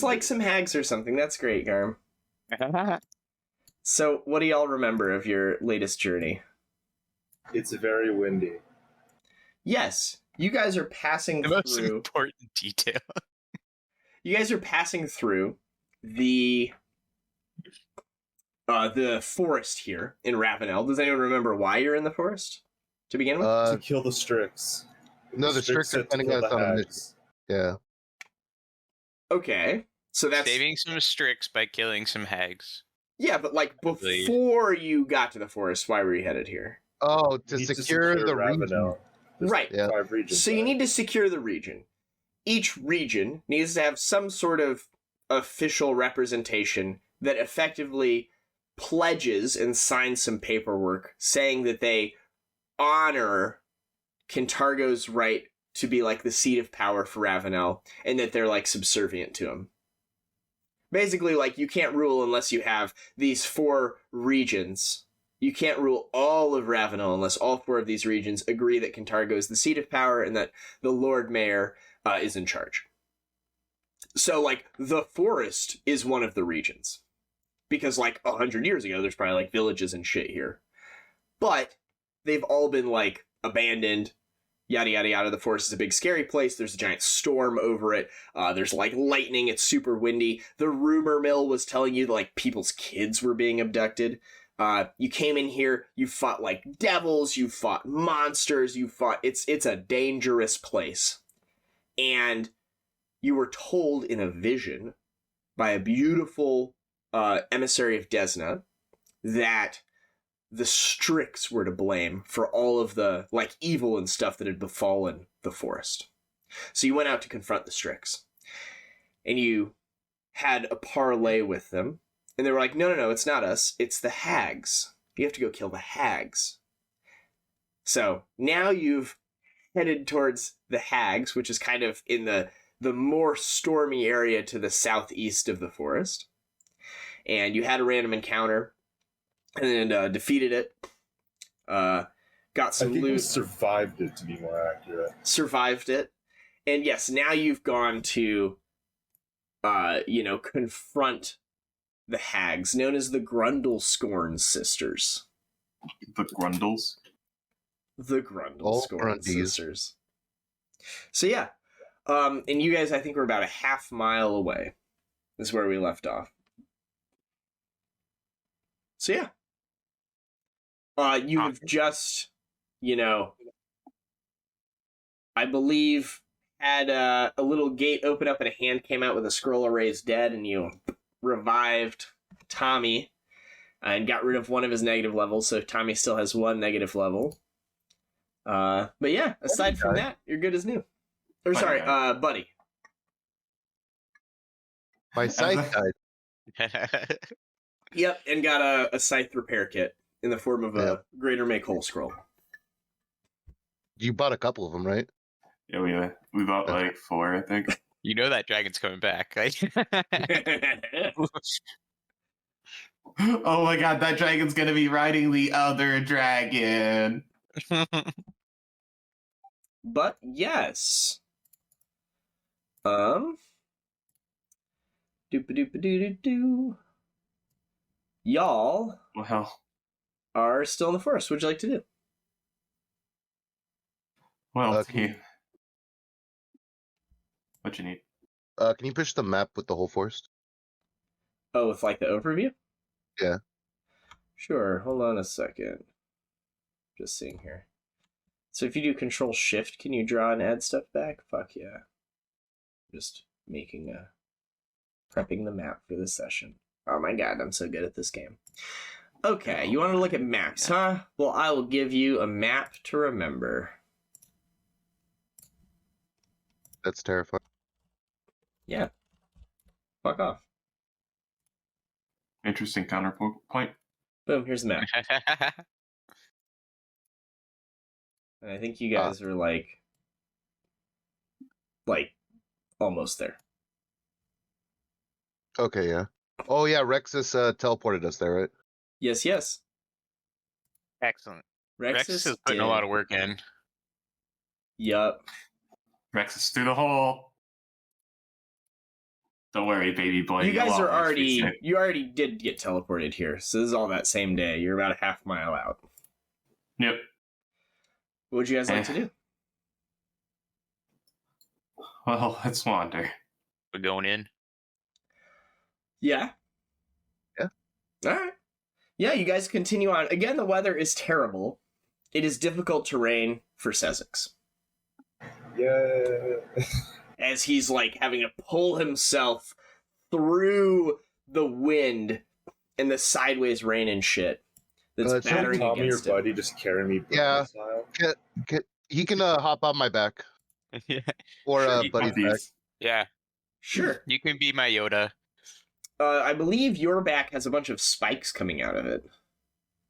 just like some hags or something. That's great, Garm. So, what do y'all remember of your latest journey? It's very windy. Yes, you guys are passing The most through. important detail. You guys are passing through the forest here in Ravounel. Does anyone remember why you're in the forest to begin with? To kill the Strix. No, the Strix are sending us on a mission. Yeah. Okay, so that's saving some Strix by killing some hags. Yeah, but like before you got to the forest, why were you headed here? Oh, to secure the region. Right. Yeah. 5 regions. So you need to secure the region. Each region needs to have some sort of official representation that effectively pledges and signs some paperwork saying that they honor Kintargo's right to be like the seat of power for Ravounel and that they're like subservient to him. Basically, like, you can't rule unless you have these 4 regions. You can't rule all of Ravounel unless all 4 of these regions agree that Kintargo is the seat of power and that the Lord Mayor is in charge. So, like, the forest is one of the regions. Because, like, 100 years ago, there's probably, like, villages and shit here. But they've all been, like, abandoned. Yada, yada, yada. The forest is a big, scary place. There's a giant storm over it. There's, like, lightning. It's super windy. The rumor mill was telling you that, like, people's kids were being abducted. You came in here. You fought, like, devils. You fought monsters. You fought... It's a dangerous place. And you were told in a vision by a beautiful emissary of Desna that the Strix were to blame for all of the, like, evil and stuff that had befallen the forest. So you went out to confront the Strix. And you had a parley with them. And they were like, no, it's not us. It's the hags. You have to go kill the hags. So now you've headed towards the hags, which is kind of in the more stormy area to the southeast of the forest. And you had a random encounter. And then defeated it. Got some loot. We survived it, to be more accurate. Survived it. And yes, now you've gone to, confront the hags, known as the Grundlescorn sisters. The Grundles? The Grundlescorn sisters. So yeah. And you guys, I think, were about a half mile away. Is where we left off. So yeah. You have just, I believe, had a little gate open up and a hand came out with a scroll of raised dead, and you revived Tommy and got rid of one of his negative levels, so Tommy still has 1 negative level. But yeah, aside from that, you're good as new. Or sorry, Buddy. My scythe died. Yep, and got a scythe repair kit in the form of a Greater Make Whole scroll. You bought a couple of them, right? Yeah, we bought like 4, I think. You know that dragon's coming back. Oh my god, that dragon's gonna be riding the other dragon. But yes. Doop-a-doop-a-doo-doo-doo. Y'all are still in the forest. What'd you like to do? Well, what you need? Can you push the map with the whole forest? Oh, with like the overview? Yeah. Sure. Hold on a second. Just seeing here. So if you do Control Shift, can you draw and add stuff back? Fuck yeah. Just prepping the map for this session. Oh my god, I'm so good at this game. Okay, you want to look at maps, huh? Well, I will give you a map to remember. That's terrifying. Yeah. Fuck off. Interesting counterpoint. Boom, here's the map. And I think you guys are like almost there. Okay, yeah. Oh yeah, Rexus teleported us there, right? Yes. Excellent. Rexus is putting a lot of work in. Yup. Rex is through the hole. Don't worry, baby boy. You guys you'll are always be already, safe. you already did get teleported here, so this is all that same day. You're about a half mile out. Yep. What would you guys like to do? Well, let's wander. We're going in. Yeah. Yeah. All right. Yeah, you guys continue on. Again, the weather is terrible. It is difficult terrain for Sezzix, Yeah. as he's like having to pull himself through the wind and the sideways rain and shit that's Shouldn't battering Tommy, your against him. buddy, just carry me Yeah. style. He can hop on my back. Yeah. Or Sure, Buddy's back. Yeah. Sure. You can be my Yoda. I believe your back has a bunch of spikes coming out of it.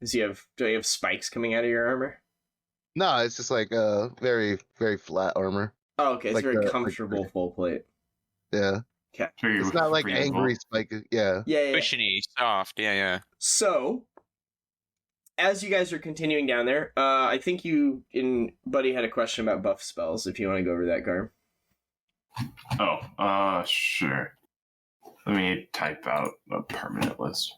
Do you have spikes coming out of your armor? No, it's just like very, very flat armor. Oh, okay. It's Like very the- comfortable full plate. Yeah. Very It's not like breathable. angry spike. Yeah. Yeah. Cushiony, soft. Yeah. So, as you guys are continuing down there, I think you and Buddy had a question about buff spells, if you want to go over that, Garm. Oh, sure. Let me type out a permanent list.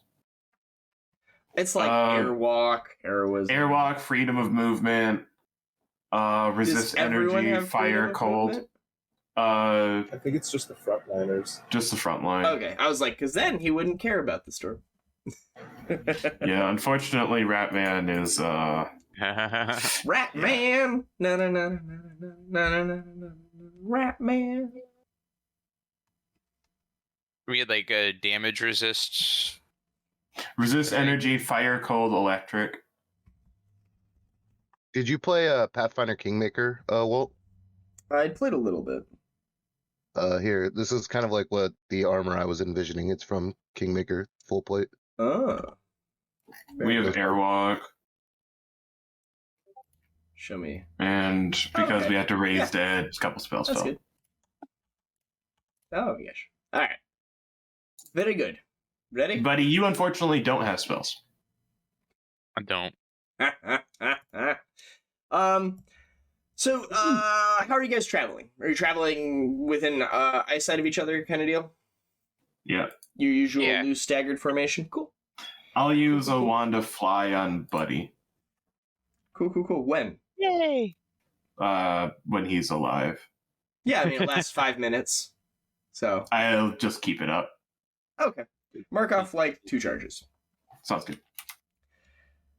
It's like Airwalk, Heroism. Airwalk, freedom of movement, resist Does everyone energy, have fire, freedom of cold. movement? I think it's just the frontliners. Just the front line. Okay, I was like, because then he wouldn't care about the storm. Yeah, unfortunately, Ratman is Yeah. Rat Man! No, no, no, no, no, no, no, no, no, Rat Man! We had like a damage resist. resist energy, fire, cold, electric. Did you play Pathfinder Kingmaker, Walt? I played a little bit. Here, this is kind of like what the armor I was envisioning. It's from Kingmaker, full plate. Oh. We have Airwalk, Show me. and because Okay. we had to raise Yeah. dead, a couple spells That's fell. good. Oh my gosh. Alright. Very good. Ready? Buddy, you unfortunately don't have spells. I don't. So, how are you guys traveling? Are you traveling within eyesight of each other kind of deal? Yeah. Your usual Yeah. loose staggered formation? Cool. I'll use a wand of fly on Buddy Cool. When? Yay! when he's alive. Yeah, I mean, it lasts 5 minutes. So, I'll just keep it up. okay. Mark off like 2 charges. Sounds good.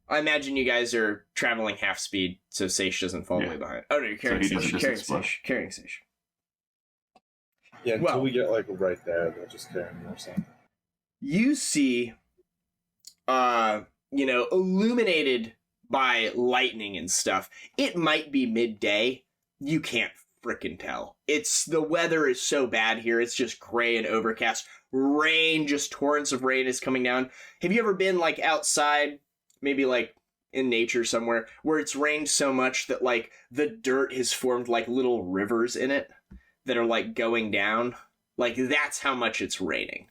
I imagine you guys are traveling half speed, so Seishi doesn't fall Yeah. way behind. Oh no, you're carrying So he doesn't Seishi. Carrying just explode. Seishi. Carrying Seishi. Yeah, until Well- we get like right there, they'll just carry me or something. You see, illuminated by lightning and stuff. It might be midday. You can't frickin' tell. The weather is so bad here. It's just gray and overcast. Rain, just torrents of rain is coming down. Have you ever been like outside, maybe like in nature somewhere, where it's rained so much that like the dirt has formed like little rivers in it that are like going down? Like that's how much it's raining.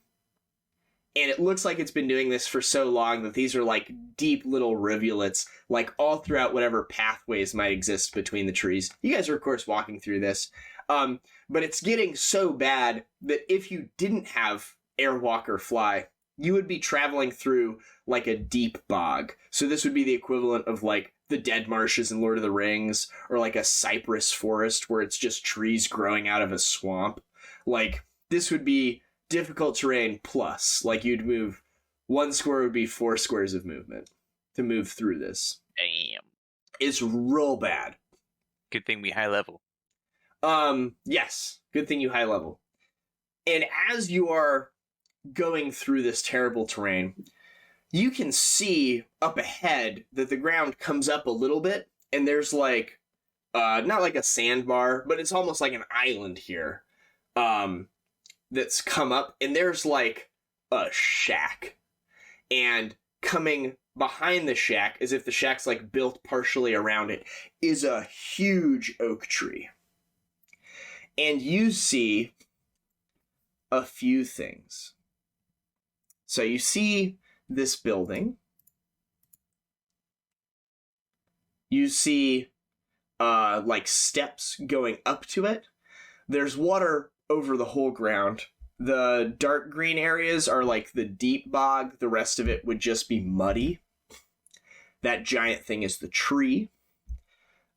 And it looks like it's been doing this for so long that these are like deep little rivulets, like all throughout whatever pathways might exist between the trees. You guys are, of course, walking through this. But it's getting so bad that if you didn't have Airwalk or Fly, you would be traveling through like a deep bog. So this would be the equivalent of like the Dead Marshes in Lord of the Rings, or like a cypress forest where it's just trees growing out of a swamp. Like, this would be difficult terrain plus, like you'd move 1 square would be 4 squares of movement to move through this. Damn. It's real bad. Good thing we high level. Yes, good thing you high level. And as you are going through this terrible terrain, you can see up ahead that the ground comes up a little bit, and there's like not like a sandbar, but it's almost like an island here. That's come up, and there's like a shack, and coming behind the shack, as if the shack's like built partially around it, is a huge oak tree. And you see a few things. So you see this building. You see like steps going up to it. There's water over the whole ground. The dark green areas are like the deep bog. The rest of it would just be muddy. That giant thing is the tree.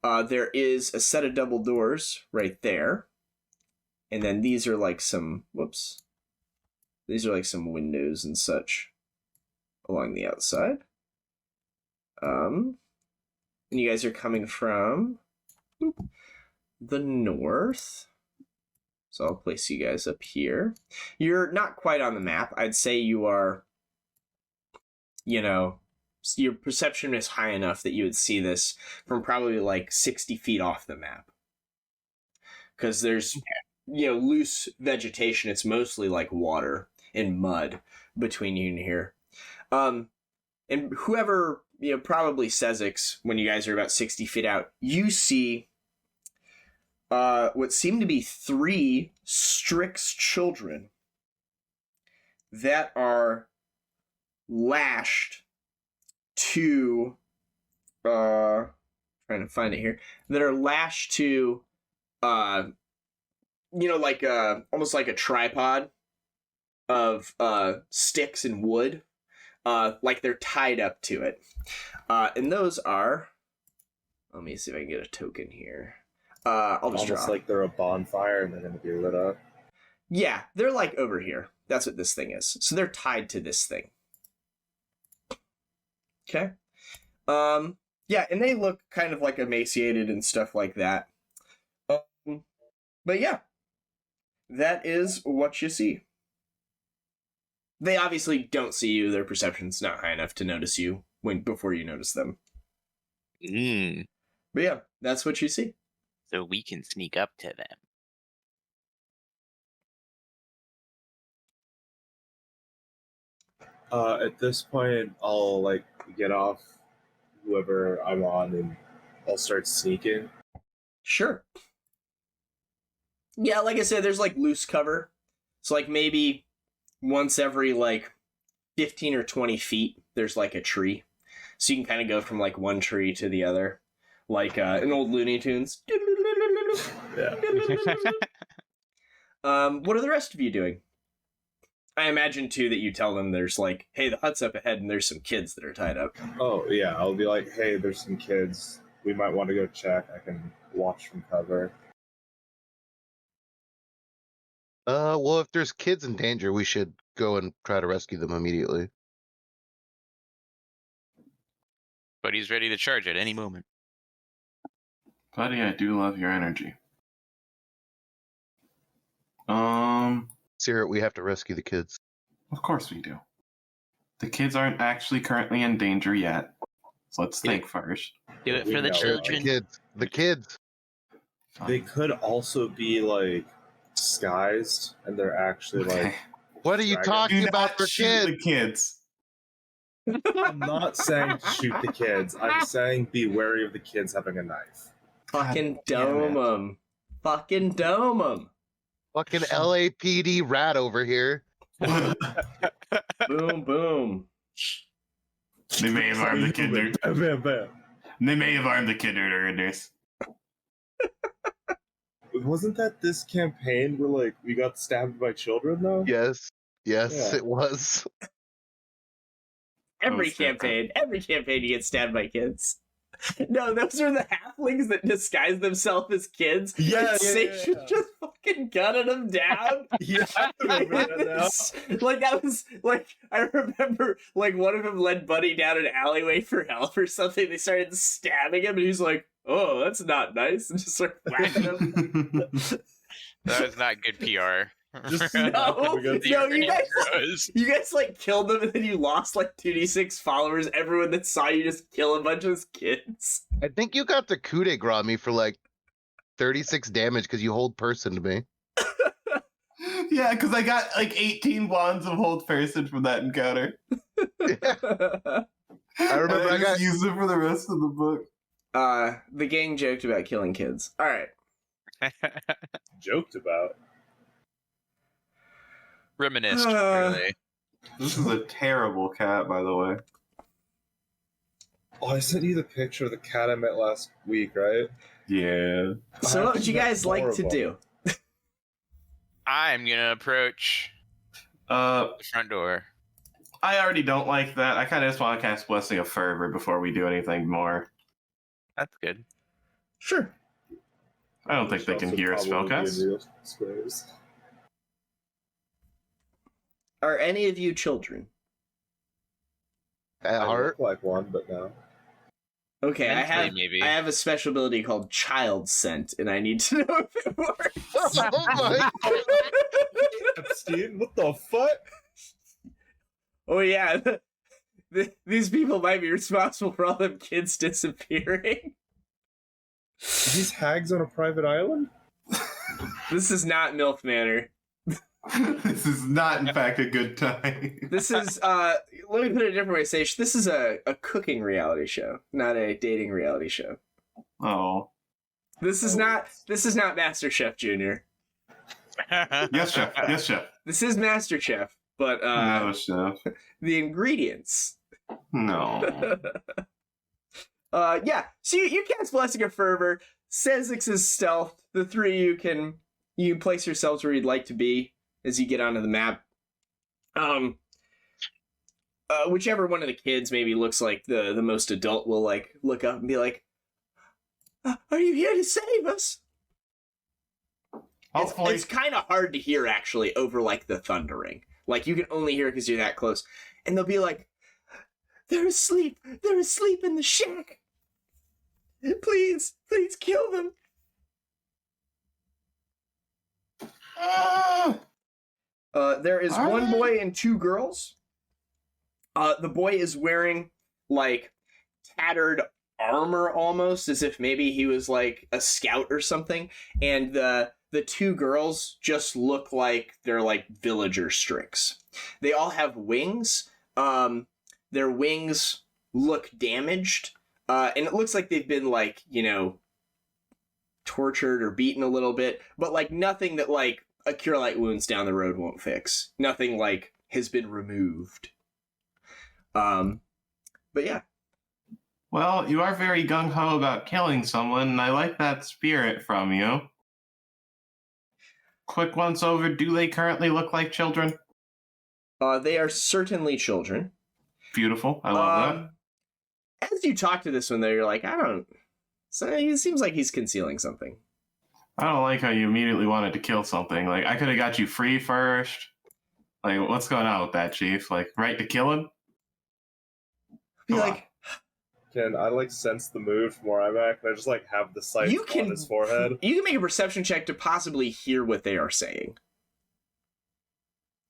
There is a set of double doors right there. And then these are like some, whoops. These are like some windows and such along the outside. And you guys are coming from the north. So I'll place you guys up here. You're not quite on the map. I'd say you are, your perception is high enough that you would see this from probably like 60 feet off the map. Because there's, loose vegetation. It's mostly like water and mud between you and here. And whoever, probably Sezzix, when you guys are about 60 feet out, you see what seem to be 3 Strix children that are lashed to, trying to find it here, that are lashed to, almost like a tripod of sticks and wood, like they're tied up to it. And those are, let me see if I can get a token here. I'll just almost draw. like they're a bonfire and they're going to be lit up. Yeah, they're like over here. That's what this thing is. So they're tied to this thing. Okay. Yeah, and they look kind of like emaciated and stuff like that. But yeah, that is what you see. They obviously don't see you. Their perception's not high enough to notice you before you notice them. But yeah, that's what you see. So we can sneak up to them. At this point, I'll get off whoever I'm on and I'll start sneaking. Sure. Yeah, like I said, there's loose cover. So maybe once every 15 or 20 feet, there's a tree. So you can kind of go from one tree to the other. Like in old Looney Tunes. Yeah. What are the rest of you doing? I imagine, too, that you tell them there's hey, the hut's up ahead and there's some kids that are tied up. Oh, yeah. I'll be like, hey, there's some kids. We might want to go check. I can watch from cover. Well, if there's kids in danger, we should go and try to rescue them immediately. But he's ready to charge at any moment. Buddy, I do love your energy. Caerrat, we have to rescue the kids. Of course we do. The kids aren't actually currently in danger yet. So let's think first. Do it We for the know, children. The kids. They could also be disguised and they're actually Okay. What are you Dragon. talking Do about not for shoot kids? the kids. I'm not saying shoot the kids. I'm saying be wary of the kids having a knife. Fucking damn dome them. Fucking dome them. Fucking LAPD rat over here. Boom, boom. They may have armed the kinder. Bam, bam. They may have armed the kindergartners. Wasn't that this campaign where we got stabbed by children though? Yes. Yes, Yeah. it was. Every Oh, shit. campaign you get stabbed by kids. No, those are the halflings that disguise themselves as kids. Yeah, and yeah, Seishi yeah. just fucking gunning them down. Yeah, I remember that now. That was I remember one of them led Buddy down an alleyway for help or something. They started stabbing him and he's like, "Oh, that's not nice," and just started whacking him. That was not good PR. Just- No, We got- no, you guys Heroes. You guys killed them and then you lost 2d6 followers. Everyone that saw you just kill a bunch of kids. I think you got the coup de grace me for 36 damage because you hold person to me. Yeah, because I got 18 wands of hold person from that encounter. I remember I got used it for the rest of the book. The gang joked about killing kids. All right. Joked about. Reminisced, really. This is a terrible cat, by the way. Oh, I sent you the picture of the cat I met last week, right? Yeah. So what would you guys like to do? I'm gonna approach Uh, the front door. I already don't like that. I kind of just want to cast Blessing of Fervor before we do anything more. That's good. Sure. I don't think they can hear a spellcast. Squares. Are any of you children? At I heart, look like one, but no. Okay, Mentally, maybe. I have a special ability called Child Scent, and I need to know if it works. oh my! Epstein, what the fuck? Oh yeah, these people might be responsible for all them kids disappearing. These hags on a private island? This is not MILF Manor. This is not, in fact, a good time. This is let me put it a different way, Seishi. This is a cooking reality show, not a dating reality show. Oh. This is not MasterChef Junior. Yes, chef. Yes, chef. This is MasterChef, but No, chef. the ingredients. No. Yeah. So you cast Blessing of Fervor. Sezzix is stealth. The three of you can place yourselves where you'd like to be as you get onto the map. Whichever one of the kids maybe looks like the most adult will like look up and be like, "Are you here to save us?" It's kind of hard to hear actually over like the thundering. Like you can only hear it because you're that close, and they'll be like, "They're asleep. They're asleep in the shack. Please kill them." There is one boy and two girls. The boy is wearing like tattered armor almost, as if maybe he was like a scout or something, and the two girls just look like they're like villager strix. They all have wings. Their wings look damaged, and it looks like they've been like, tortured or beaten a little bit, but like nothing that like a cure light wounds down the road won't fix. Nothing like has been removed. But yeah. Well, you are very gung-ho about killing someone, and I like that spirit from you. Quick once over, do they currently look like children? They are certainly children. Beautiful. I love that. As you talk to this one, though, you're like, so it seems like he's concealing something. I don't like how you immediately wanted to kill something. Like, I could have got you free first. Like, what's going on with that, Chief? Like, right to kill him? Be Come like, Can I like sense the mood from where I'm at? Can I just like have the sight on his forehead? You can make a perception check to possibly hear what they are saying.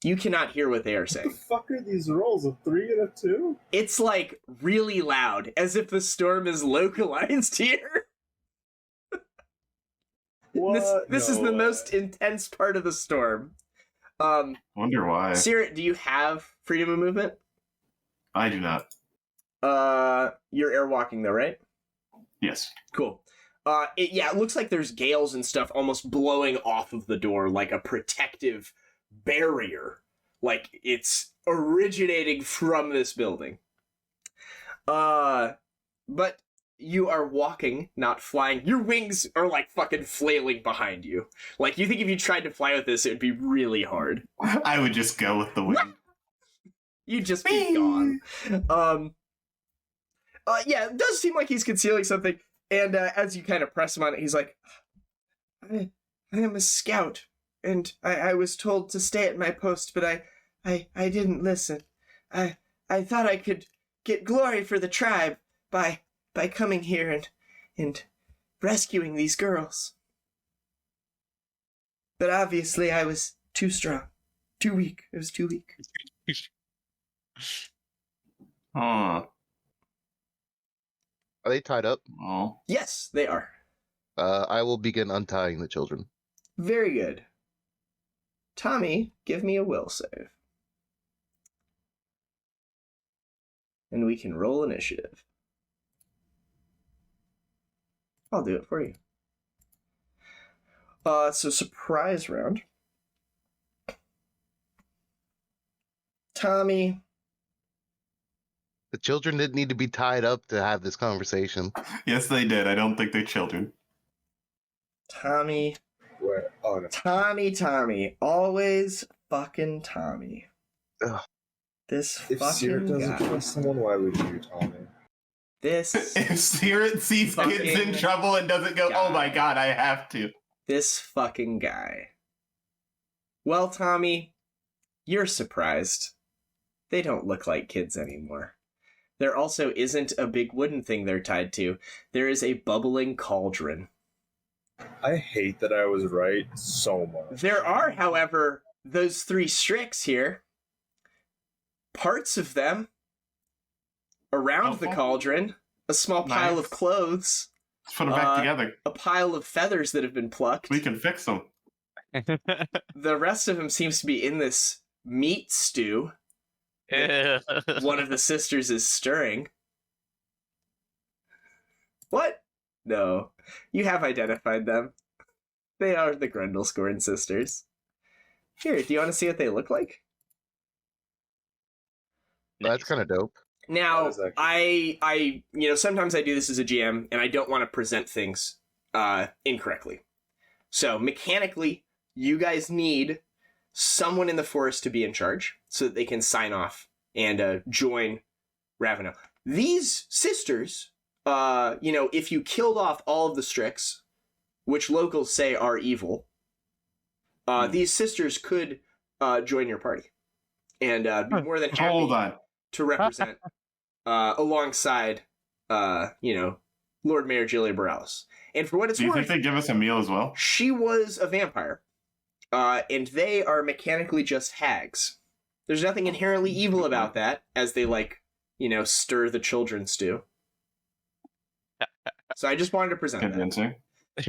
You cannot hear what they are What the saying. fuck are these rolls? A 3 and a 2? It's like really loud, as if the storm is localized here. What? This is the most intense part of the storm. Wonder why. Caerrat, do you have freedom of movement? I do not. You're airwalking though, right? Yes. Cool. It looks like there's gales and stuff almost blowing off of the door like a protective barrier. Like it's originating from this building. But you are walking, not flying. Your wings are like fucking flailing behind you. Like you think if you tried to fly with this, it would be really hard. I would just go with the wind. You'd just be gone. Yeah, it does seem like he's concealing something. And as you kind of press him on it, he's like, I am a scout, and I was told to stay at my post, but I didn't listen. I thought I could get glory for the tribe by coming here and rescuing these girls. But obviously I was too strong. Too weak. It was too weak. Oh. Are they tied up? Oh. Yes, they are. I will begin untying the children. Very good. Tommy, give me a will save. And we can roll initiative. I'll do it for you. So surprise round. Tommy. The children didn't need to be tied up to have this conversation. Yes, they did. I don't think they're children. Tommy. Where? wait. Oh, no. Tommy. Always fucking Tommy. Ugh. This If Seer fucking doesn't guy. trust someone, why would you, Tommy? This If Caerrat sees kids in fucking trouble and doesn't go, oh my guy. god, I have to. This fucking guy. Well, Tommy, you're surprised. They don't look like kids anymore. There also isn't a big wooden thing they're tied to. There is a bubbling cauldron. I hate that I was right so much. There are, however, those 3 Strix here. Parts of them around the Helpful? cauldron. A small pile Nice. of clothes. Let's put them back together. A pile of feathers that have been plucked. We can fix them. The rest of him seems to be in this meat stew. One of the sisters is stirring. What? No. You have identified them. They are the Grundlescorn sisters. Here, do you want to see what they look like? That's kind of dope. Now, That is actually- I sometimes I do this as a GM, and I don't want to present things incorrectly. So, mechanically, you guys need someone in the forest to be in charge so that they can sign off and join Ravounel. These sisters, if you killed off all of the Strix, which locals say are evil, these sisters could join your party and be more than happy Hold on. to represent alongside, Lord Mayor Julia Borales. And for what it's Do you worth, think they give us a meal as well? she was a vampire, and they are mechanically just hags. There's nothing inherently evil about that, as they stir the children's stew. So I just wanted to present that. Convincing.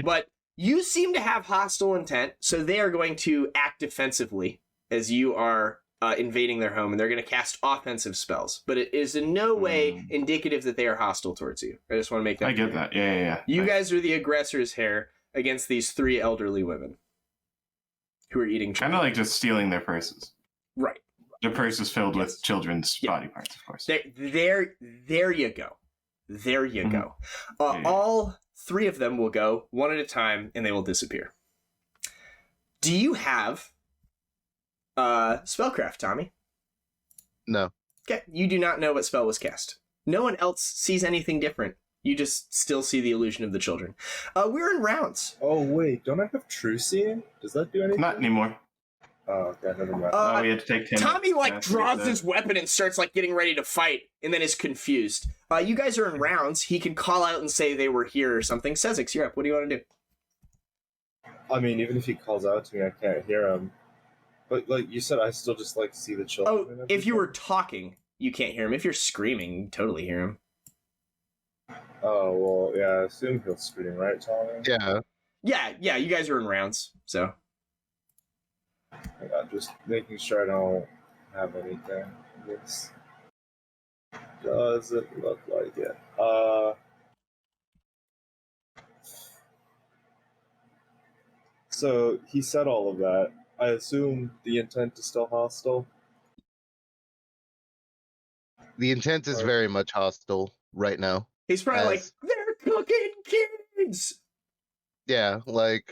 But you seem to have hostile intent, so they are going to act defensively as you are invading their home, and they're going to cast offensive spells. But it is in no way indicative that they are hostile towards you. I just want to make that I get clear. that. Yeah. You Nice. guys are the aggressors here against these 3 elderly women who are eating Kind of children. like just stealing their purses. Right. Their purses filled Yes. with children's Yeah. body parts, of course. There you go. There you Mhm. go. Yeah. All 3 of them will go one at a time, and they will disappear. Do you have spellcraft, Tommy? No. Okay, you do not know what spell was cast. No one else sees anything different. You just still see the illusion of the children. We're in rounds. Oh, wait. Don't I have True Seeing? Does that do anything? Not anymore. Oh, okay. Never mind. Uh, We had to take 10. Tommy Yeah, draws that. his weapon and starts getting ready to fight, and then is confused. You guys are in rounds. He can call out and say they were here or something. Sezzix, you're up. What do you want to do? I mean, even if he calls out to me, I can't hear him. But, you said, I still just, see the children. Oh, and if you were everything? talking, you can't hear him. If you're screaming, you can totally hear him. Oh, well, yeah, I assume he'll scream, right, Tommy? Yeah. Yeah, you guys are in rounds, so. Hang on, just making sure I don't have anything. This doesn't look like it. So he said all of that. I assume the intent is still hostile. The intent is very much hostile right now. He's probably As- they're cooking kids! Yeah, Sezzix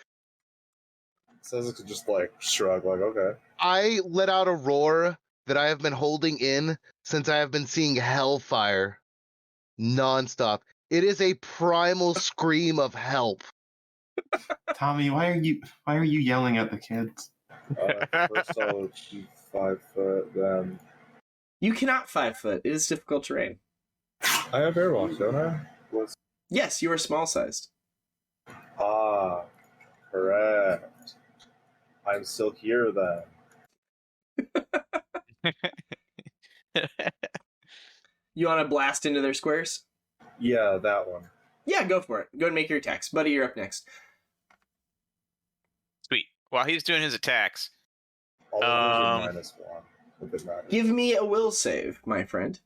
could just shrug, okay. I let out a roar that I have been holding in since I have been seeing hellfire nonstop. It is a primal scream of help. Tommy, why are you yelling at the kids? First I'll do 5 foot, then You cannot 5 foot. It is difficult terrain. I have airwalk, don't I? Yes, you are small sized. Correct. I'm still here then. You want to blast into their squares? Yeah, that one. Yeah, go for it. Go and make your attacks. Buddy, you're up next. Sweet. While he's doing his attacks, All of those are -1. If it matters. Give me a will save, my friend.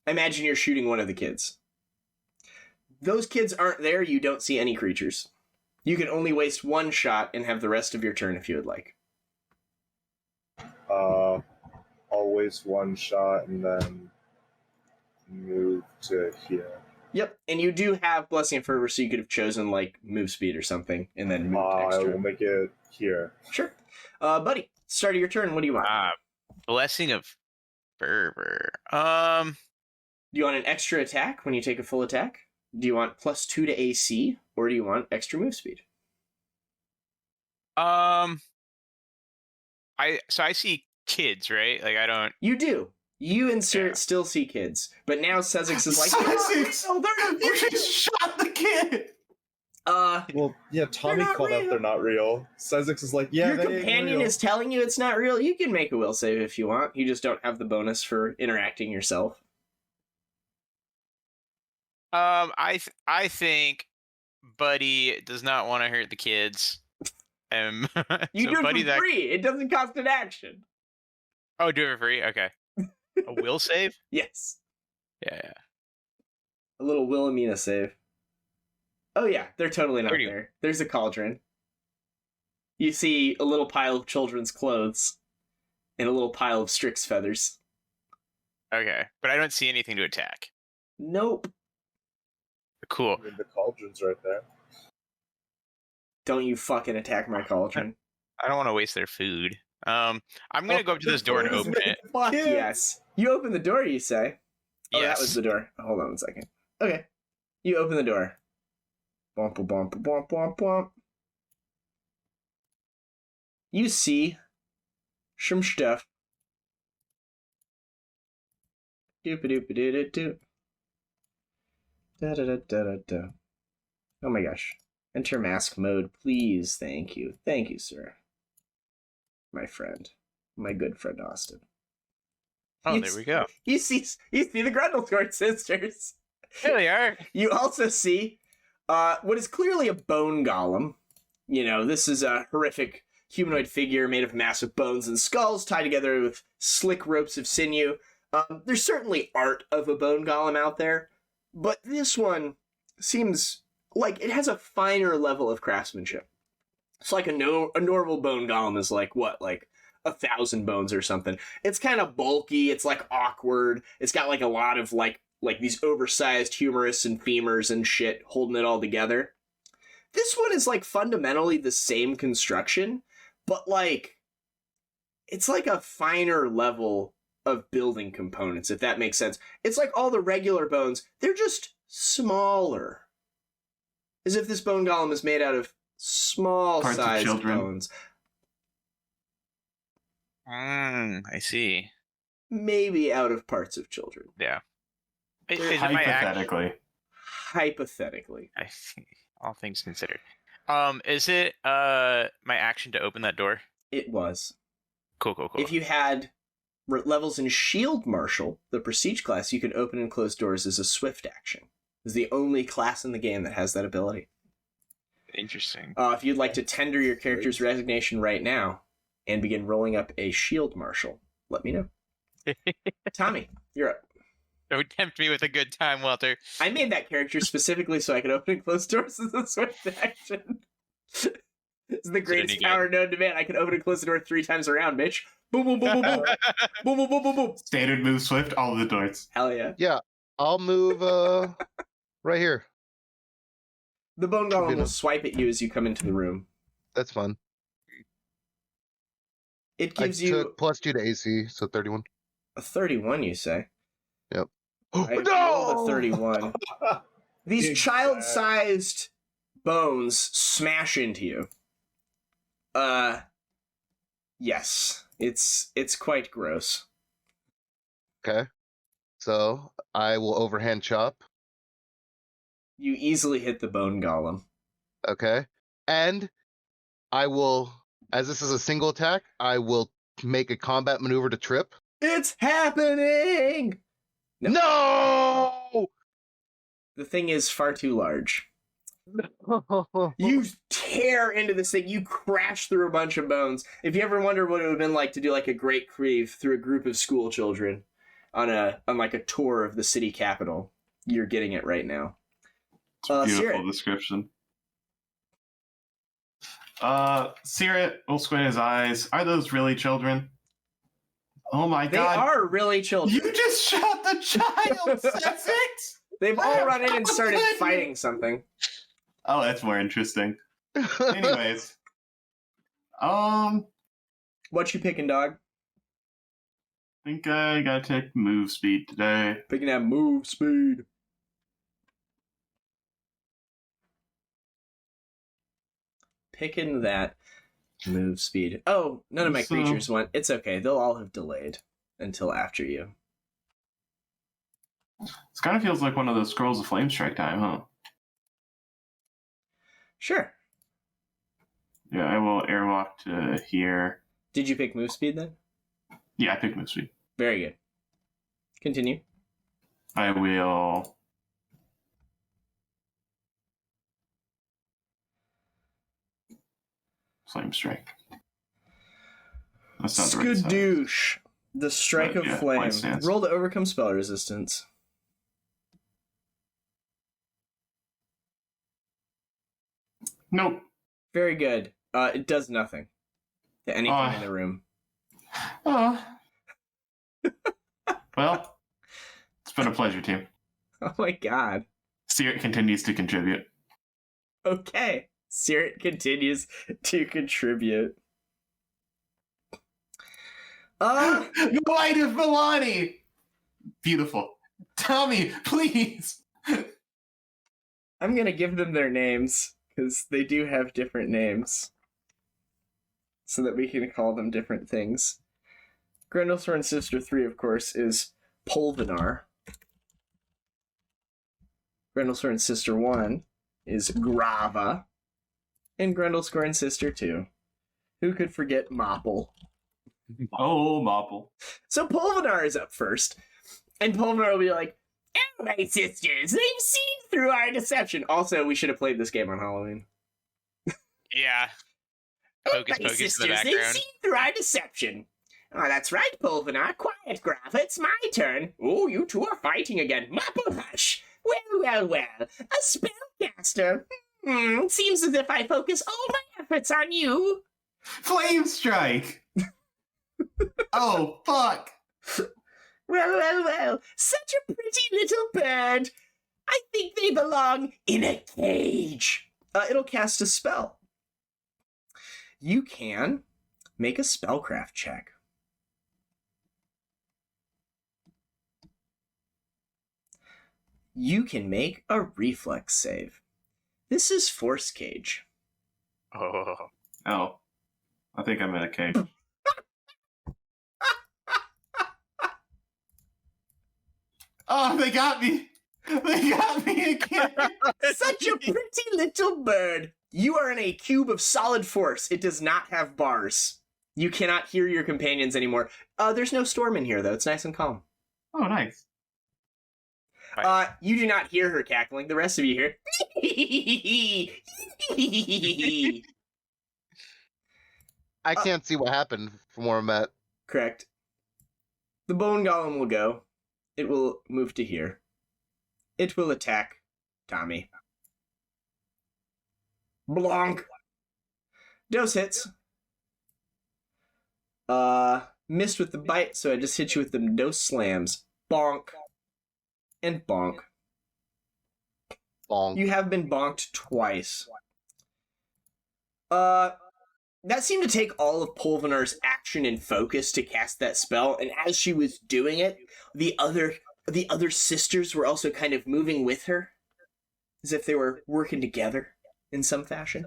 Imagine you're shooting one of the kids. Those kids aren't there. You don't see any creatures. You can only waste 1 shot and have the rest of your turn if you would like. I'll waste 1 shot and then move to here. Yep, and you do have Blessing and Fervor, so you could have chosen, like, move speed or something, and then move I extra. will make it here. Sure. Buddy, start of your turn. What do you want? Blessing of Fervor. Do you want an extra attack when you take a full attack? Do you want +2 to AC, or do you want extra move speed? I see kids, right? Like I don't. You do. You insert still see kids, but now Sezzix is like, Sezzix! "Oh, they're not You real." just shot the kid! Well, yeah, Tommy not called out real. they're not real. Sezzix is like, yeah, Your they ain't companion real. is telling you it's not real. You can make a will save if you want. You just don't have the bonus for interacting yourself. I think Buddy does not want to hurt the kids. You so do it Buddy for free. It doesn't cost an action. Oh, do it for free? Okay. A will save? Yes. Yeah. A little Wilhelmina save. Oh yeah, they're totally not 30. there. There's a cauldron. You see a little pile of children's clothes and a little pile of Strix feathers. Okay. But I don't see anything to attack. Nope. Cool. I mean, the cauldron's right there. Don't you fucking attack my cauldron. I don't want to waste their food. I'm gonna go up to this door and open it. Fuck yes. You open the door, you say? Oh, Yes. that was the door. Hold on 1 second. Okay. You open the door. Bump, bump, bump, bump, bump. You see some stuff. Doop-a-doop-a-doo-doo-doo. Da-da-da-da-da-da. Oh my gosh. Enter mask mode, please. Thank you. Thank you, sir. My friend. My good friend Austin. Oh, You there we go. You see the Grundlescorn sisters. There they are. You also see what is clearly a bone golem. You know, this is a horrific humanoid figure made of massive bones and skulls tied together with slick ropes of sinew. There's certainly art of a bone golem out there, but this one seems like it has a finer level of craftsmanship. It's like a normal bone golem is like, what, like 1,000 bones or something. It's kind of bulky. It's like awkward. It's got like a lot of like these oversized humerus and femurs and shit holding it all together. This one is like fundamentally the same construction, but like it's like a finer level of building components, if that makes sense. It's like all the regular bones, they're just smaller. As if this bone golem is made out of small Parts of sized children. bones. I see. Maybe out of parts of children. Yeah. Is it my Hypothetically. Hypothetically. I see. All things considered. Is it my action to open that door? It was. Cool. If you had levels in Shield Marshal, the Prestige class, you can open and close doors as a swift action. It's the only class in the game that has that ability. Interesting. If you'd like to tender your character's resignation right now and begin rolling up a Shield Marshal, let me know. Tommy, you're up. Don't tempt me with a good time, Walter. I made that character specifically so I could open and close doors as a swift action. It's the greatest any power known to man. I can open and close the door 3 times around, bitch. Boom, boom, boom, boom, boom. Boom, boom, boom, boom, boom. Standard move swift, all of the doors. Hell yeah. I'll move right here. The bone golem will swipe at you as you come into the room. That's fun. It I gives you took +2 to AC, so 31. a 31, you say? Yep. I rolled a 31. These Big child-sized bones smash into you. Yes. It's quite gross. Okay. So I will overhand chop. You easily hit the bone golem. Okay. And I will, as this is a single attack, I will make a combat maneuver to trip. It's happening! No! The thing is far too large. You tear into this thing. You crash through a bunch of bones. If you ever wonder what it would have been like to do like a great cleave through a group of school children on like a tour of the city capital, you're getting it right now. It's a beautiful Caerrat. description. Caerrat will squint his eyes. Are those really children? Oh my They god. are really children. You just shot the child, Sezzix! They've all run in and started fighting something. Oh, that's more interesting. Anyways. What you picking, dog? I think I gotta take move speed today. Picking that move speed. Picking that move speed. Oh, none of my creatures went. It's okay. They'll all have delayed until after you. This kind of feels like one of those Scrolls of Flame Strike time, huh? Sure. Yeah, I will airwalk to here. Did you pick move speed then? Yeah, I picked move speed. Very good. Continue. I will... Flame Strike. That's not the right side. Skadoosh. The strike of flame. point stance. Roll to overcome spell resistance. Nope. Very good. It does nothing to anything in the room. Oh. Well, it's been a pleasure, team. Oh my god. Seert continues to contribute. Okay. Seert continues to contribute. The Light of Milani! Beautiful. Tommy, please! I'm gonna give them their names, because they do have different names. So that we can call them different things. Grundlescorn Sister 3, of course, is Polvinar. Grundlescorn Sister 1 is Grava. And Grundlescorn Sister 2. Who could forget Mopple? Oh, Mopple. So Polvinar is up first. And Polvinar will be like, "Oh, my sisters, they've seen through our deception." Also, we should have played this game on Halloween. Yeah. "Oh, Hocus my pocus in the sisters, they've background. seen through our deception." "Oh, that's right, Polvinar. Quiet, Graf. It's my turn." "Oh, you two are fighting again. Mopple, hush." Well. A spellcaster. Seems as if I focus all my efforts on you." Flame Strike! Oh, fuck! Well. Such a pretty little bird. I think they belong in a cage. It'll cast a spell. You can make a spellcraft check. You can make a reflex save. This is Force Cage. Oh. Oh. I think I'm in a cage. Oh, they got me! They got me again! Such a pretty little bird. You are in a cube of solid force. It does not have bars. You cannot hear your companions anymore. There's no storm in here, though. It's nice and calm. Oh, nice. You do not hear her cackling. The rest of you hear. I can't see what happened from where I'm at. Correct. The bone golem will go. It will move to here. It will attack Tommy. Blonk. Dose hits. Missed with the bite, so I just hit you with them dose slams. Bonk. And bonk. Bonk. You have been bonked twice. That seemed to take all of Polvinar's action and focus to cast that spell, and as she was doing it, the other sisters were also kind of moving with her, as if they were working together in some fashion.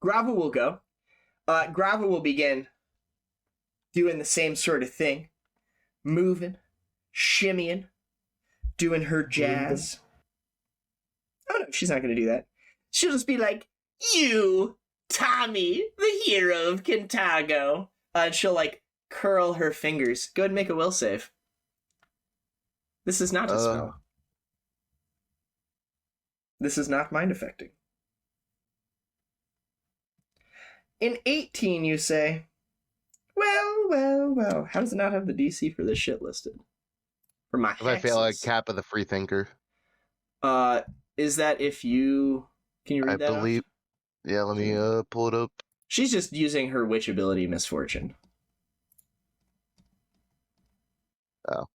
Grava will go. Grava will begin doing the same sort of thing. Moving, shimmying, doing her jazz. Oh no, she's not going to do that. She'll just be like, "You, Tommy, the hero of Kintago." And she'll curl her fingers. Go ahead and make a will save. This is not a spell. This is not mind affecting. In 18, you say, well. How does it not have the DC for this shit listed? For my If I fail a hexes. cap of the free thinker. Is that if you... Can you read I that off? believe. Yeah, let me pull it up. She's just using her witch ability, Misfortune. Oh.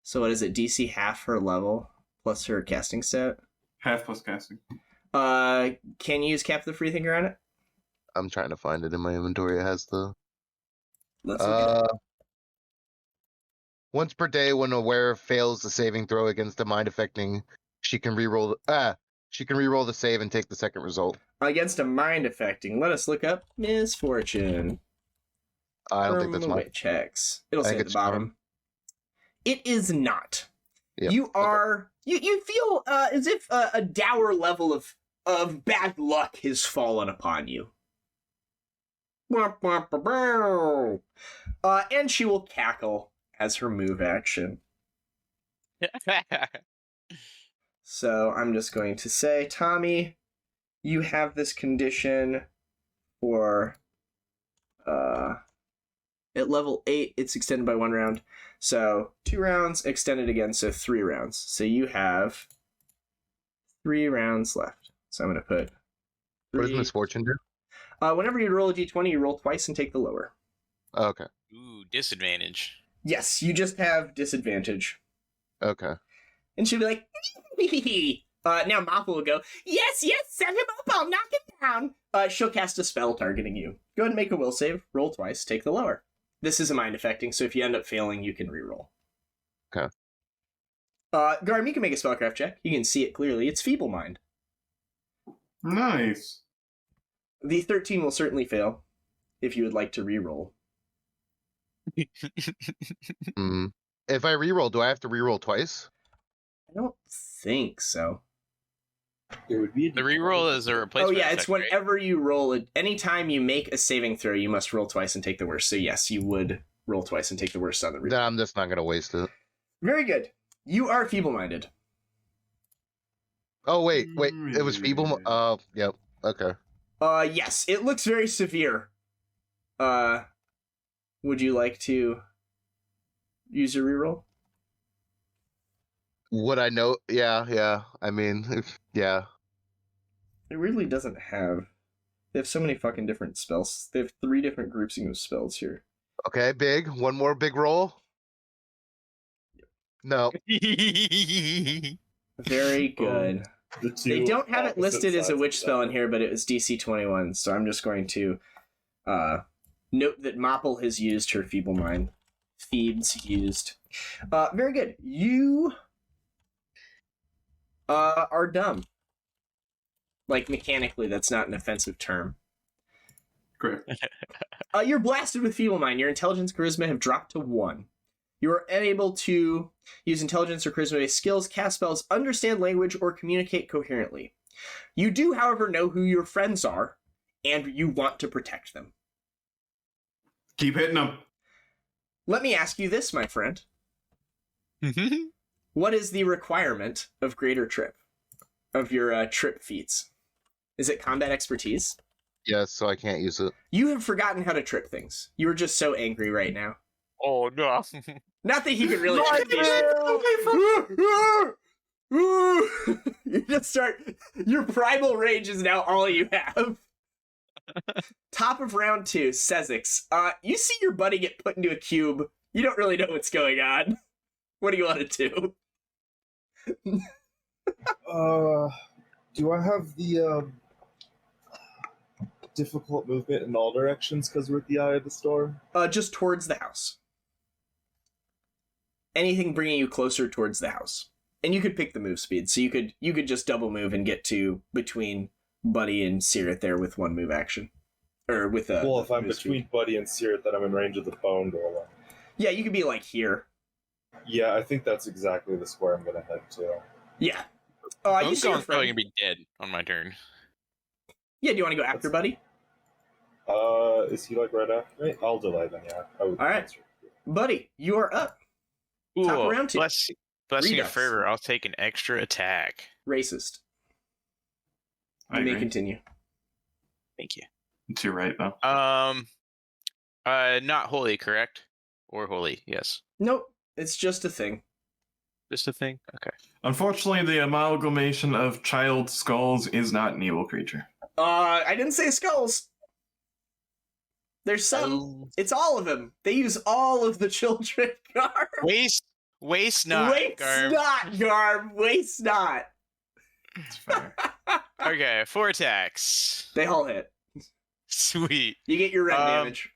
So what is it? DC half her level plus her casting stat. Half plus casting. Can you use Cap the Freethinker on it? I'm trying to find it in my inventory. It has the. Let's look at it. Once per day, when a wearer fails the saving throw against a mind affecting, she can reroll. She can reroll the save and take the second result. Against a mind affecting. Let us look up Misfortune. I don't think that's mine. Checks. It'll I say think at the it's bottom. It is not. Yep. You are. You feel as if a dour level of bad luck has fallen upon you. And she will cackle as her move action. So I'm just going to say, Tommy, you have this condition for at level 8, it's extended by 1 round. So 2 rounds, extended again, so 3 rounds. So you have 3 rounds left. So I'm going to put 3. What does Misfortune do? Whenever you roll a d20, you roll twice and take the lower. Oh, okay. Ooh, disadvantage. Yes, you just have disadvantage. Okay. And she'll be like, now Mopple will go, yes, set him up, I'll knock him down. She'll cast a spell targeting you. Go ahead and make a will save, roll twice, take the lower. This is a mind affecting, so if you end up failing, you can reroll. Okay. Garm, you can make a spellcraft check. You can see it clearly. It's Feeble Mind. Nice. The 13 will certainly fail, if you would like to reroll. If I reroll, do I have to reroll twice? I don't think so. It would be The reroll is a replacement. Oh yeah, it's effect, right? whenever you roll it. Anytime you make a saving throw, you must roll twice and take the worst. So yes, you would roll twice and take the worst on the reroll. Then I'm just not going to waste it. Very good. You are feeble-minded. Oh, wait. It was feeble? Yep. Okay. Yes, it looks very severe. Would you like to use your reroll? Would I know? Yeah. I mean, yeah. It really doesn't have... They have so many fucking different spells. They have 3 different groupings of spells here. Okay, big. One more big roll. No. Very good. They don't have it listed as a witch spell in here. here, but it was DC 21, so I'm just going to note that Mopple has used her Feeble Mind. Phoebes used. Very good. You are dumb. Like, mechanically, that's not an offensive term. Great. You're blasted with Feeble Mind. Your intelligence charisma have dropped to 1. You are unable to use intelligence or charisma-based skills, cast spells, understand language, or communicate coherently. You do, however, know who your friends are, and you want to protect them. Keep hitting them. Let me ask you this, my friend. What is the requirement of Greater Trip? Of your trip feats? Is it combat expertise? Yes, so I can't use it. You have forgotten how to trip things. You are just so angry right now. Oh no. Not that he could really You just start. Your primal rage is now all you have. Top of round 2, Sezzix. You see your buddy get put into a cube. You don't really know what's going on. What do you want to do? Do I have the difficult movement in all directions because we're at the eye of the storm? Just towards the house. Anything bringing you closer towards the house. And you could pick the move speed, so you could just double move and get to between Buddy and Caerrat there with 1 move action. Or with a... Well, if I'm move between speed. Buddy and Caerrat, then I'm in range of the bone golem. Yeah, you could be like here. Yeah, I think that's exactly the square I'm gonna head to. Yeah. You I'm see your friend. probably gonna be dead on my turn. Yeah, do you want to go after Buddy? Is he like right after me? I'll delay then, yeah. All right. Buddy, you are up. Top Ooh, round 2. blessing your Redux. favor. I'll take an extra attack. Racist. I You may agree. continue. Thank you. It's your right, though. Not holy, correct? Or holy? Yes. Nope, it's just a thing. Just a thing. Okay. Unfortunately, the amalgamation of child skulls is not an evil creature. I didn't say skulls. There's some. Oh. It's all of them. They use all of the children. Waste Waste not, Waste Garm. not, Garm. Waste not. It's fair. Okay, 4 attacks. They all hit. Sweet. You get your rend damage.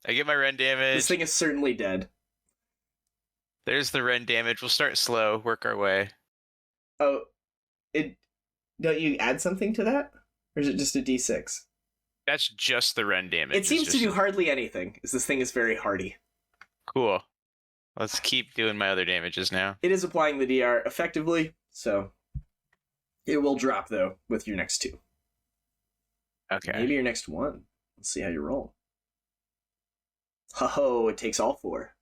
I get my rend damage. This thing is certainly dead. There's the rend damage. We'll start slow, work our way. Oh, don't you add something to that? Or is it just a d6? That's just the rend damage. It It's seems to just- do hardly anything, as this thing is very hardy. Cool. Let's keep doing my other damages now. It is applying the DR effectively, so it will drop, though, with your next 2. Okay. Maybe your next 1. Let's see how you roll. Ho-ho, it takes all 4.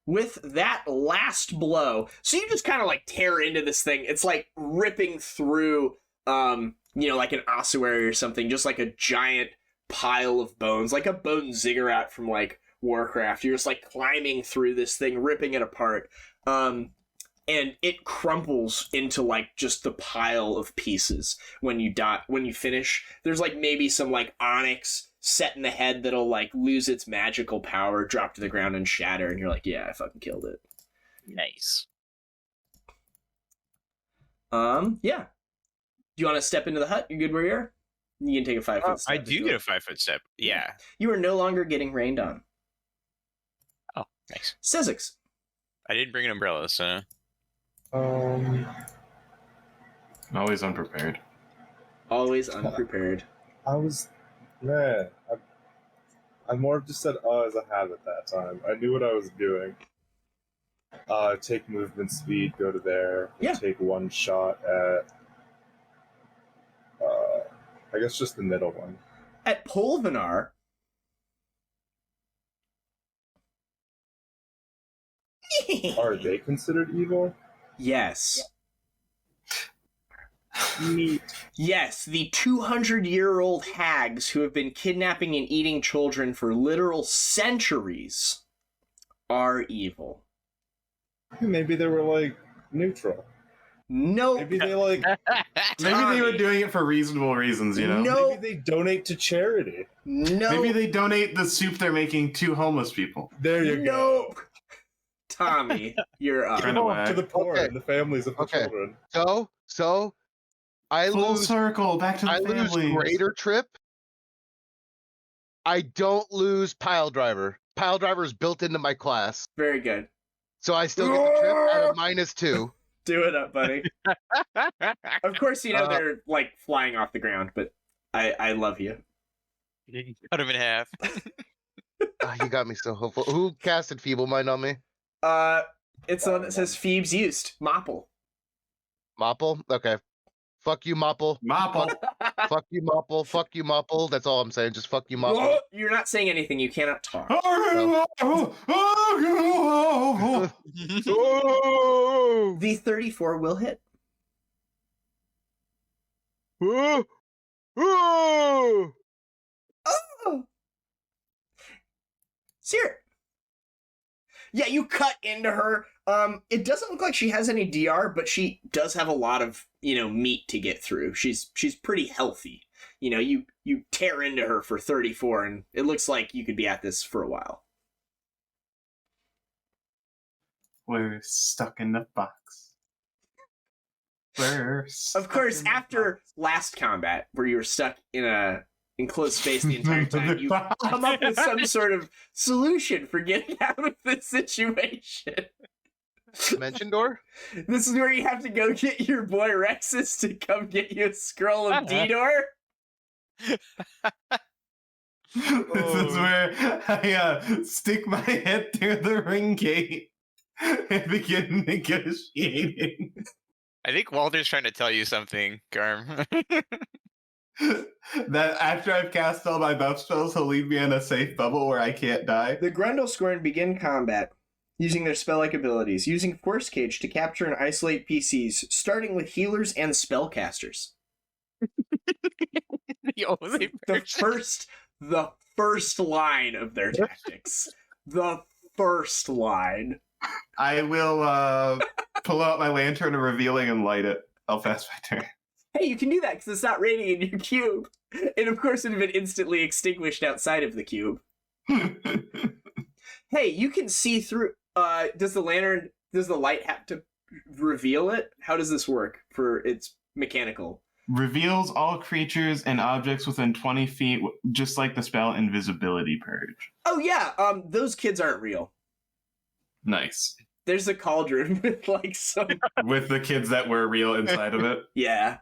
With that last blow, so you just kind of like tear into this thing. It's like ripping through, like an ossuary or something, just like a giant pile of bones, like a bone ziggurat from like Warcraft. You're just like climbing through this thing, ripping it apart. And it crumples into like just the pile of pieces when you finish. There's like maybe some like onyx set in the head that'll like lose its magical power, drop to the ground and shatter, and you're like, yeah, I fucking killed it. Nice. Yeah. Do you want to step into the hut? You good where you are? You can take a 5-foot step. I do get a 5-foot step. Yeah. You are no longer getting rained on. Oh, nice. Sezzix. I didn't bring an umbrella, so... Always unprepared. Always unprepared. I more just said as a habit that time. I knew what I was doing. Take movement speed, go to there, Yeah. take one shot at I guess just the middle one. At Polvenar, Are they considered evil? yes. Neat. Yes, the 200-year-old hags who have been kidnapping and eating children for literal centuries are evil. Maybe they were like neutral. No. Maybe they like Maybe they were Tommy. doing it for reasonable reasons, you know? No. maybe they donate to charity. No. Maybe they donate the soup they're making to homeless people. There you go. Nope. Tommy, you're up. Trying Give to them to wag. the poor Okay. and the families of the Okay. children. So I Full lose circle, back to the I lose family. Greater Trip. I don't lose Pile Driver. Pile Driver is built into my class. Very good. So I still get the trip at a -2. Do it up, buddy. Of course, Uh, they're like flying off the ground, but I love you. You cut him in half. You got me so hopeful. Who casted Feeble Mind on me? It's the one that says Phoebe's used. Mopple. Mopple? Okay. Fuck you, Mopple. Mopple. Fuck you, Mopple. Fuck you, Mopple. That's all I'm saying. Just fuck you, Mopple. Whoa, you're not saying anything. You cannot talk. Oh! The 34 will hit. Oh! Oh! Oh! Seer. Yeah, you cut into her. It doesn't look like she has any DR, but she does have a lot of, meat to get through. She's pretty healthy. You tear into her for 34, and it looks like you could be at this for a while. We're stuck in the box. We're Of course, stuck in the after box. last combat, where you were stuck in a enclosed space the entire time, you come up with some sort of solution for getting out of this situation. Dimension door? This is where you have to go get your boy Rexus to come get you a scroll of D-Door. This is where I stick my head through the ring gate and begin negotiating. I think Walter's trying to tell you something, Garm. That after I've cast all my buff spells, he'll leave me in a safe bubble where I can't die. The Grundlescorn begin combat using their spell-like abilities, using Force Cage to capture and isolate PCs, starting with healers and spellcasters. The only The first line of their tactics. The first line. I will pull out my lantern and revealing and light it. I'll fast my turn. Hey, you can do that because it's not raining in your cube. And of course, it would have been instantly extinguished outside of the cube. Hey, you can see through. Does the light have to reveal it? How does this work for its mechanical? Reveals all creatures and objects within 20 feet, just like the spell Invisibility Purge. Oh yeah, those kids aren't real. Nice. There's a cauldron with like some. With the kids that were real inside of it. Yeah.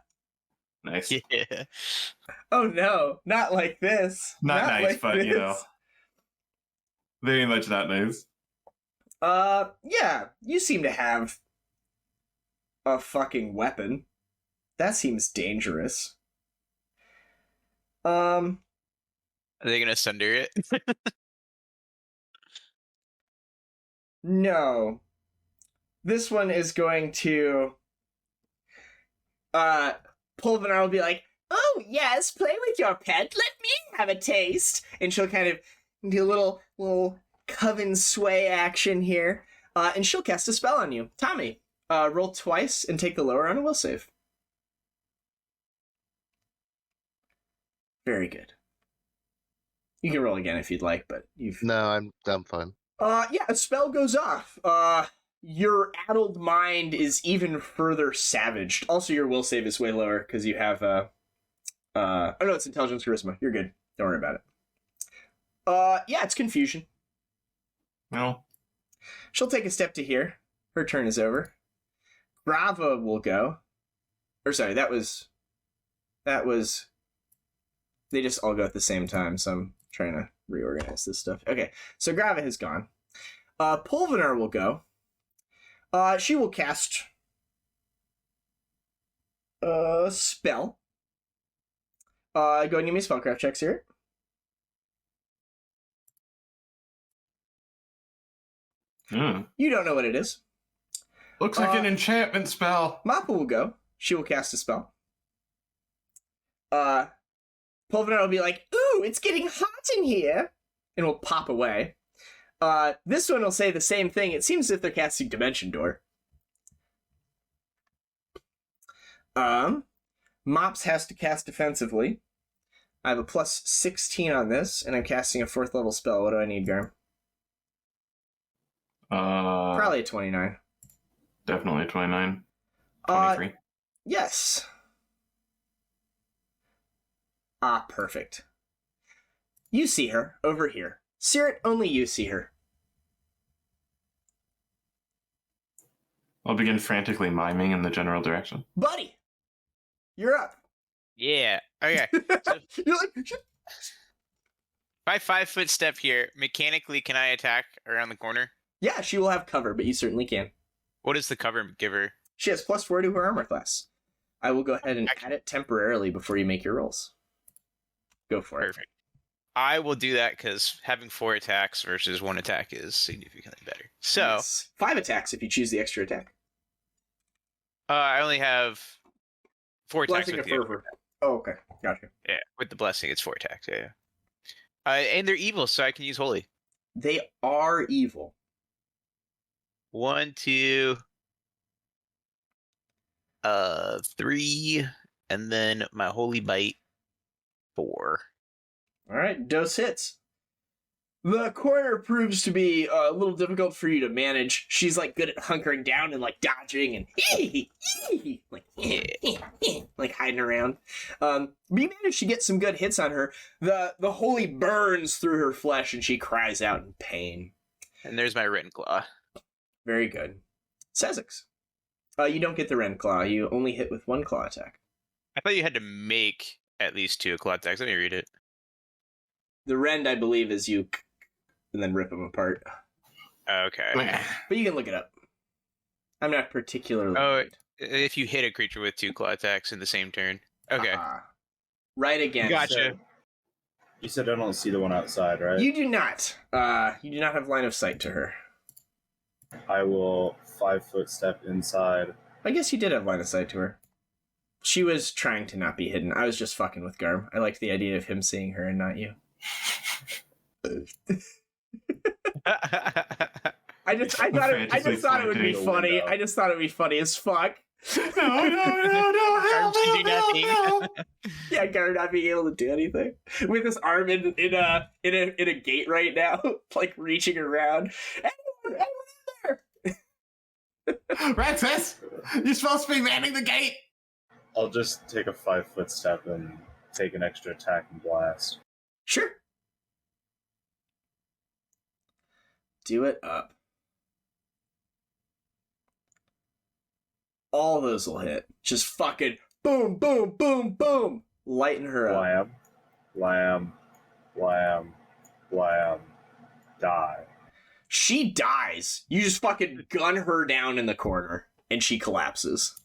Nice. Yeah. Oh no, not like this. Not nice, like but this. you know. Very much not nice. Yeah, you seem to have a fucking weapon. That seems dangerous. Are they gonna sunder it? No. This one is going to Pulvinar will be like, "Oh yes, play with your pet. Let me have a taste." And she'll kind of do a little coven sway action here. And she'll cast a spell on you. Tommy, roll twice and take the lower on a will save. Very good. You can roll again if you'd like, but you've... No, I'm fine. Yeah, a spell goes off. Your addled mind is even further savaged. Also, your will save is way lower because you have, oh no, it's intelligence charisma. You're good. Don't worry about it. Yeah, it's confusion. No. She'll take a step to here. Her turn is over. Grava will go. Or sorry, that was... They just all go at the same time, so I'm trying to reorganize this stuff. Okay, so Grava has gone. Pulvinar will go. She will cast a spell. Go ahead and give me spellcraft checks here. You don't know what it is. Looks like an enchantment spell. Mappa will go. She will cast a spell. Pulvinar will be like, "Ooh, it's getting hot in here," and will pop away. This one will say the same thing. It seems as if they're casting Dimension Door. Mops has to cast defensively. I have a plus 16 on this, and I'm casting a 4th level spell. What do I need, Garm? Probably a 29. Definitely 29. 23. Yes. Perfect. You see her over here. Caerrat, only you see her. I'll begin frantically miming in the general direction. Buddy, you're up. Yeah. Okay. So You're like, my 5-foot step here, mechanically, can I attack around the corner? yeah, she will have cover, but you certainly can. What does the cover give her? She has +4 to her armor class. I will go ahead and add it temporarily before you make your rolls. Go for it. Perfect. I will do that because having 4 attacks versus 1 attack is significantly better. So, Yes. 5 attacks if you choose the extra attack. I only have 4 attacks Blessing with of the fervor. Oh, okay. Gotcha. yeah, with the blessing, it's 4 attacks. Yeah. And they're evil, so I can use holy. They are evil. 1, 2, 3, and then my holy bite 4. All right, dose hits. The corner proves to be a little difficult for you to manage. She's like good at hunkering down and like dodging and like hiding around. But you manage to get some good hits on her. The holy burns through her flesh and she cries out in pain. And there's my written claw. Very good. Sezzix. You don't get the Rend Claw. You only hit with 1 claw attack. I thought you had to make at least 2 claw attacks. Let me read it. The Rend, I believe, is you and then rip them apart. Okay. But you can look it up. I'm not particularly... Oh, if you hit a creature with 2 claw attacks in the same turn. Okay. Right again. Gotcha. You said I don't see the one outside, right? You do not. You do not have line of sight to her. I will 5-foot step inside. I guess you did have line of sight to her. She was trying to not be hidden. I was just fucking with Garm. I liked the idea of him seeing her and not you. I just thought it would be funny. I just thought it would be funny as fuck. No, Garm can do nothing. Yeah, Garm not being able to do anything with his arm in a gate right now, like reaching around. Anyone there? Rexus, you're supposed to be manning the gate. I'll just take a 5-foot step and take an extra attack and blast. Sure. Do it up. All those will hit. Just fucking boom, boom, boom, boom. Lighten her up. Blam, blam, blam, blam. Die. She dies. You just fucking gun her down in the corner, and she collapses.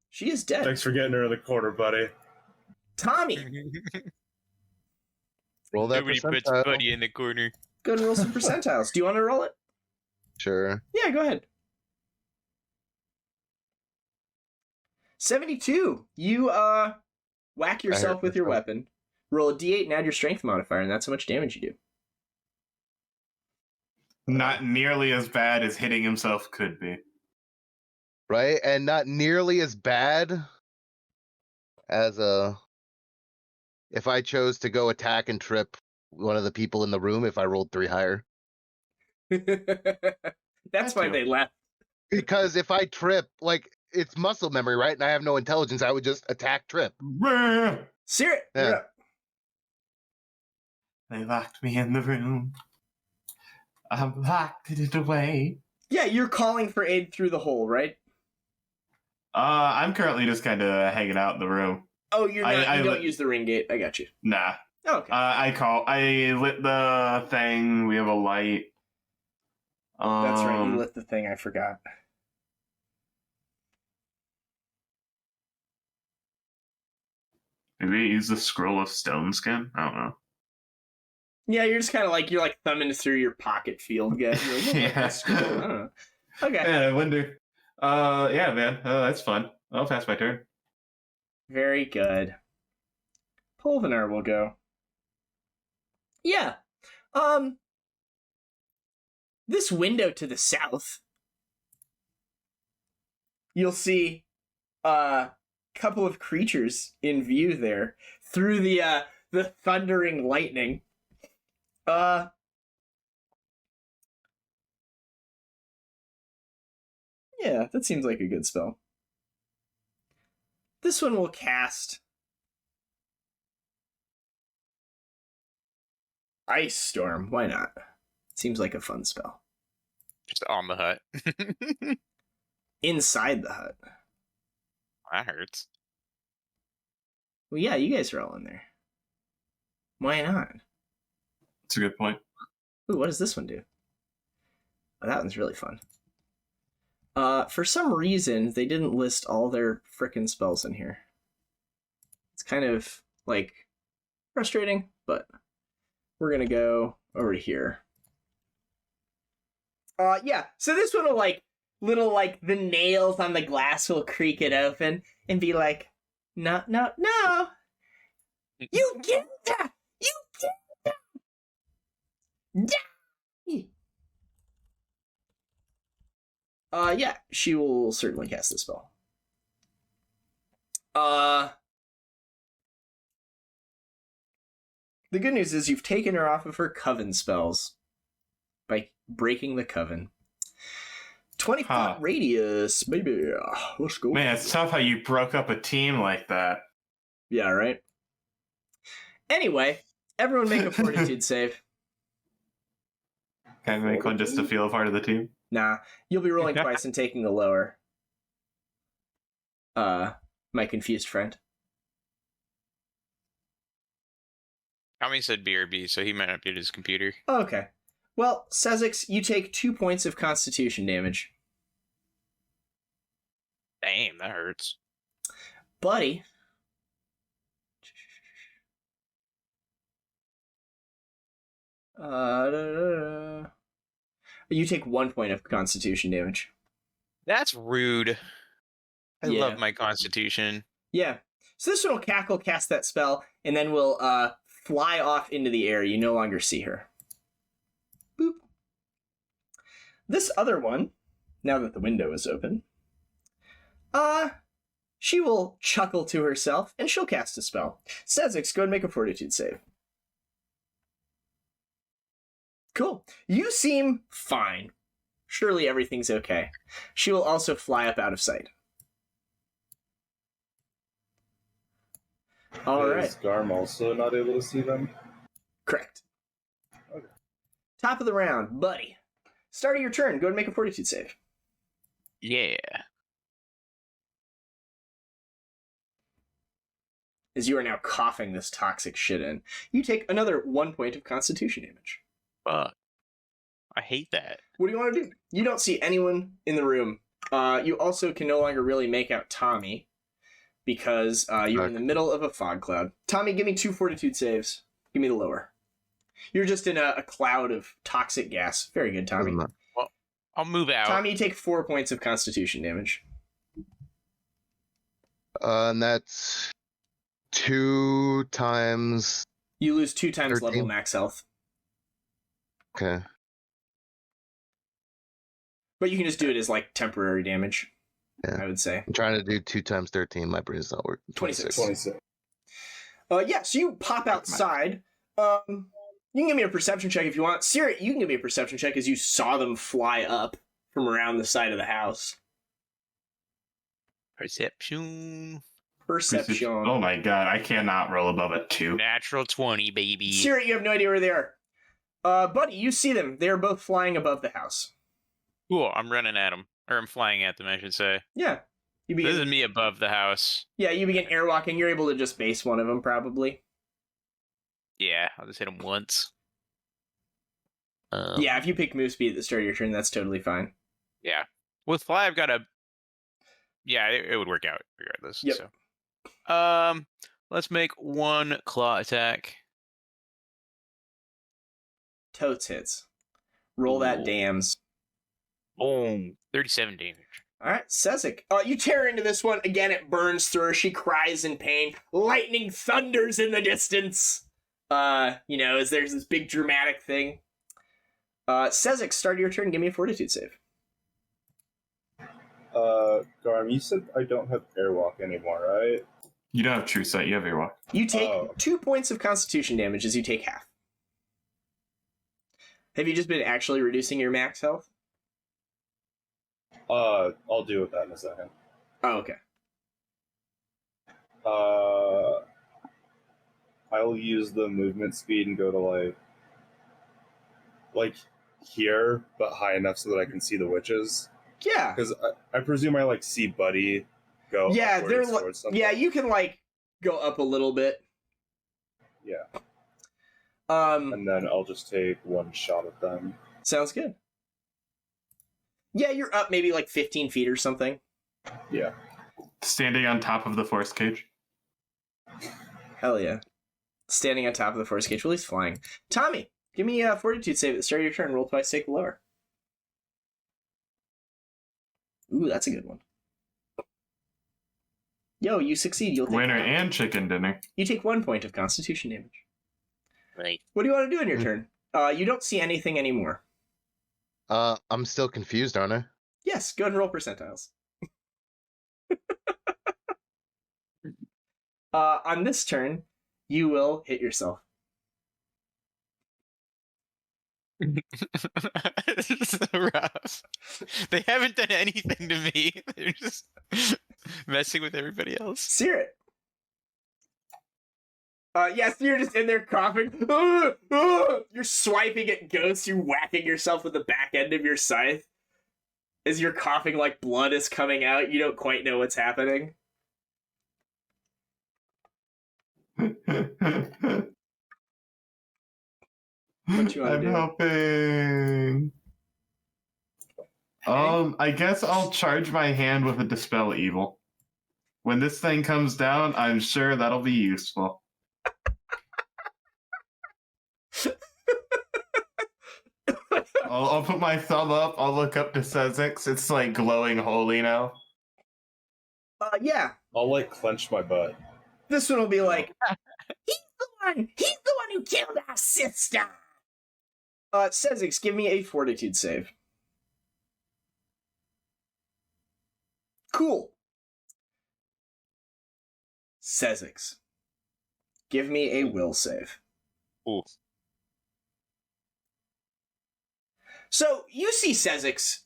She is dead. Thanks for getting her in the corner, buddy. Tommy, Roll that Nobody puts percentile. Buddy in the corner. go and roll some percentiles. Do you want to roll it? Sure. Yeah, go ahead. 72. You whack yourself with your myself. weapon. Roll a d8 and add your strength modifier, and that's how much damage you do. Not nearly as bad as hitting himself could be. Right? And not nearly as bad as if I chose to go attack and trip one of the people in the room if I rolled 3 higher. That's why they left. Because if I trip, like, it's muscle memory, right? And I have no intelligence, I would just attack trip. Sear it. Yeah. They locked me in the room. I locked it away. Yeah, you're calling for aid through the hole, right? I'm currently just kind of hanging out in the room. Oh, you're not. I you don't lit- use the ring gate. I got you. Nah. Oh, okay. I lit the thing. We have a light. That's right. You lit the thing. I forgot. Maybe use the scroll of stone skin. I don't know. Yeah, you're just kind of like you're like thumbing through your pocket field, guys. You're like, Yeah. that's cool. I don't know. Okay. Yeah, I wonder. Yeah, man. That's fun. I'll pass my turn. Very good. Pulvinar will go. Yeah. This window to the south, you'll see a couple of creatures in view there through the thundering lightning. Yeah, that seems like a good spell. This one will cast Ice Storm. Why not? Seems like a fun spell. Just on the hut. Inside the hut. That hurts. Well, yeah, you guys are all in there. Why not? That's a good point. Ooh, what does this one do? Oh, that one's really fun. For some reason, they didn't list all their frickin' spells in here. It's kind of, like, frustrating, but we're gonna go over to here. Yeah, so this one will, like, the nails on the glass will creak it open and be like, no, no, no! You get that! You get that! Die! Yeah, she will certainly cast the spell. The good news is you've taken her off of her coven spells by breaking the coven. 20-foot radius, baby. Let's go. Man, it's tough how you broke up a team like that. Yeah, right? Anyway, everyone make a fortitude save. Can I make one just to feel a part of the team? Nah, you'll be rolling twice and taking the lower. My confused friend. Tommy said BRB, so he might not be at his computer. Okay. Well, Sezzix, you take 2 points of constitution damage. Damn, that hurts. Buddy. You take 1 point of constitution damage. That's rude. I Yeah. love my constitution. Yeah. So this one will cackle, cast that spell, and then will fly off into the air. You no longer see her. Boop. This other one now that the window is open, she will chuckle to herself, and she'll cast a spell. Sezzix, go ahead and make a fortitude save. Cool. You seem fine. Surely everything's okay. She will also fly up out of sight. All right. Is Garm also not able to see them? Correct. Okay. Top of the round, buddy. Start of your turn. Go ahead and make a fortitude save. Yeah. As you are now coughing this toxic shit in, you take another 1 point of constitution damage. Fuck. I hate that. What do you want to do? You don't see anyone in the room. You also can no longer really make out Tommy because you're in the middle of a fog cloud. Tommy, give me 2 fortitude saves. Give me the lower. You're just in a cloud of toxic gas. Very good, Tommy. Well, I'll move out. Tommy, you take 4 points of constitution damage. And that's 2 times. You lose 2 times 13. level max health. Okay. But you can just do it as like temporary damage, Yeah. I would say. I'm trying to do 2 times 13. My brain's not working. 26. 26. Yeah, so you pop outside. You can give me a perception check if you want. Siri, you can give me a perception check as you saw them fly up from around the side of the house. Perception. Perception. Oh my god, I cannot roll above a 2. Natural 20, baby. Siri, you have no idea where they are. Buddy, you see them. They are both flying above the house. Cool, I'm running at them. Or I'm flying at them, I should say. Yeah. You This is begin, me above the house. yeah, you begin airwalking. You're able to just base one of them, probably. Yeah, I'll just hit him once. Yeah, if you pick move speed at the start of your turn, that's totally fine. Yeah. With fly, I've got a... Yeah, it would work out regardless. Yep. So. Let's make 1 claw attack. Totes hits. Roll that Ooh. dams. Boom. 37 damage. All right, Sezzix. You tear into this one. Again, it burns through her. She cries in pain. Lightning thunders in the distance. As there's this big dramatic thing. Sezzix, start of your turn. Give me a fortitude save. Garm, you said I don't have airwalk anymore, right? You don't have true sight, you have airwalk. You take Oh. 2 points of constitution damage as you take half. Have you just been actually reducing your max health? I'll deal with that in a second. Oh, okay. I'll use the movement speed and go to like here, but high enough so that I can see the witches. Yeah. Because I presume I see Buddy go. Yeah, upwards they're towards something. yeah, you can go up a little bit. Yeah, Um, and then I'll just take 1 shot at them. sounds good. Yeah, you're up maybe 15 feet or something. Yeah. Standing on top of the force cage. Hell yeah. Standing on top of the force cage, well, he's flying. Tommy, give me a fortitude save at the start of your turn. Roll twice, take the lower. Ooh, that's a good one. Yo, you succeed. You'll take Winner and chicken dinner. You take 1 point of constitution damage. Right. What do you want to do in your turn? You don't see anything anymore. I'm still confused, aren't I? Yes, go ahead and roll percentiles. On this turn, you will hit yourself. This is so rough. They haven't done anything to me. They're just messing with everybody else. Sear it. Yes, you're just in there coughing. You're swiping at ghosts. You're whacking yourself with the back end of your scythe. As you're coughing like blood is coming out, you don't quite know what's happening. What you wanna I'm do? helping. I guess I'll charge my hand with a Dispel Evil. When this thing comes down, I'm sure that'll be useful. I'll put my thumb up. I'll look up to Sezzix. It's glowing holy now. Yeah. I'll clench my butt. This one will be like, he's the one who killed our sister. Sezzix, give me a fortitude save. Cool. Sezzix. Give me a will save. Ooh. So you see Sezzix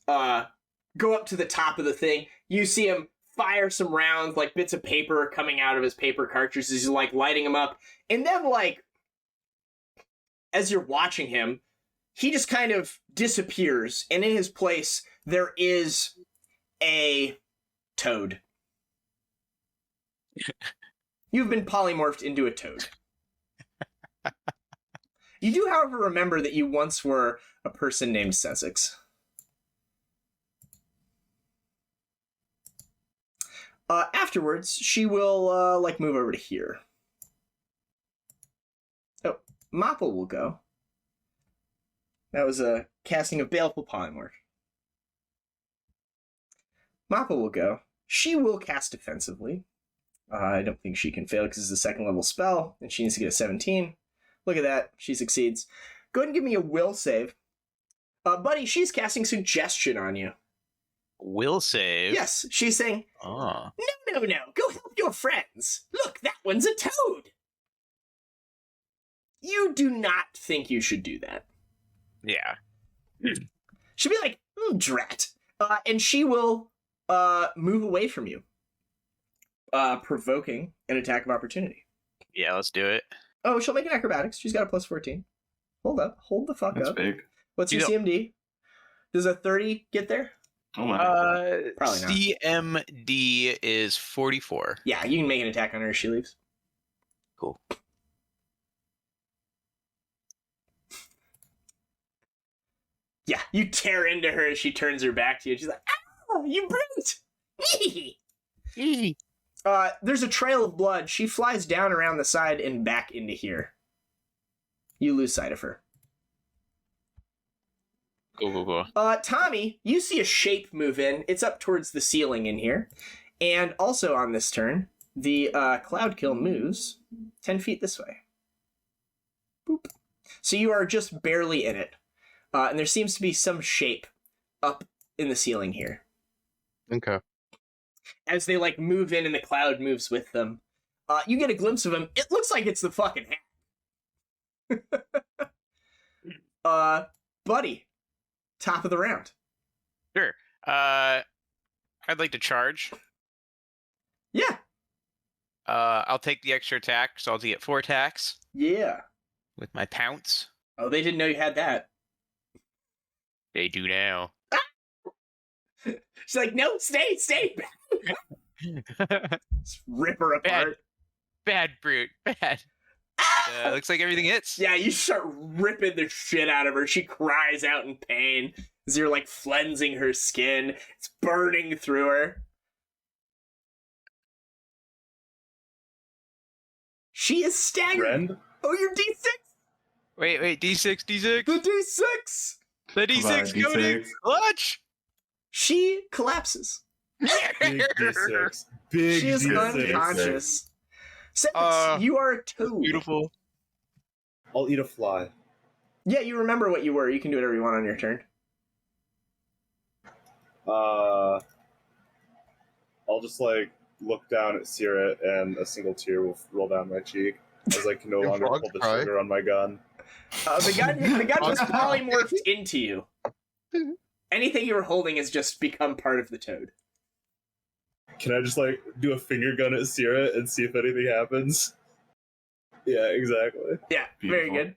go up to the top of the thing. You see him fire some rounds, like bits of paper coming out of his paper cartridges. He's like lighting them up. And then like, as you're watching him, he just kind of disappears. And in his place, there is a toad. You've been polymorphed into a toad. You do, however, remember that you once were a person named Sezzix. Afterwards, she will, move over to here. Oh, Mapple will go. That was a casting of Baleful Polymorph. Mapple will go. She will cast defensively. I don't think she can fail because it's a second level spell, and she needs to get a 17. Look at that. She succeeds. Go ahead and give me a will save. Buddy, she's casting Suggestion on you. Will save? Yes, she's saying, Oh. No, go help your friends. Look, that one's a toad. You do not think you should do that. Yeah. She'll be like, drat. And she will move away from you, provoking an attack of opportunity. Yeah, let's do it. Oh, she'll make an acrobatics. She's got a plus 14. Hold up. Hold the fuck That's up. big. What's your CMD? Does a 30 get there? Oh my god. Probably not. CMD is 44. Yeah, you can make an attack on her as she leaves. Cool. Yeah, you tear into her as she turns her back to you. She's like, "Ah, you brute!" There's a trail of blood. She flies down around the side and back into here. You lose sight of her. Cool. Tommy, you see a shape move in. It's up towards the ceiling in here. And also on this turn, the Cloudkill moves 10 feet this way. Boop. So you are just barely in it. And there seems to be some shape up in the ceiling here. Okay. As they, move in and the cloud moves with them. You get a glimpse of him. It looks like it's the fucking hat. Buddy. Top of the round. Sure. I'd like to charge. Yeah. I'll take the extra attack, so I'll get 4 attacks. Yeah. With my pounce. Oh, they didn't know you had that. They do now. She's like, no, stay. Just rip her apart. Bad brute. Bad. Looks like everything hits. Yeah, you start ripping the shit out of her. She cries out in pain as you're flensing her skin. It's burning through her. She is staggered. Rend? Oh, you're D6. Wait, D6. The D6. The D6 Come on, coding. D6. Clutch. She collapses. Big D6. Big She is D6. unconscious. Sezzix, you are a toad. Beautiful. I'll eat a fly. Yeah, you remember what you were. You can do whatever you want on your turn. I'll just look down at Caerrat and a single tear will roll down my cheek as I can no Your longer frog pull the cry? trigger on my gun. The gun was polymorphed into you. Anything you were holding has just become part of the toad. Can I just do a finger gun at Caerrat and see if anything happens? Yeah, exactly. Yeah, very Beautiful. good.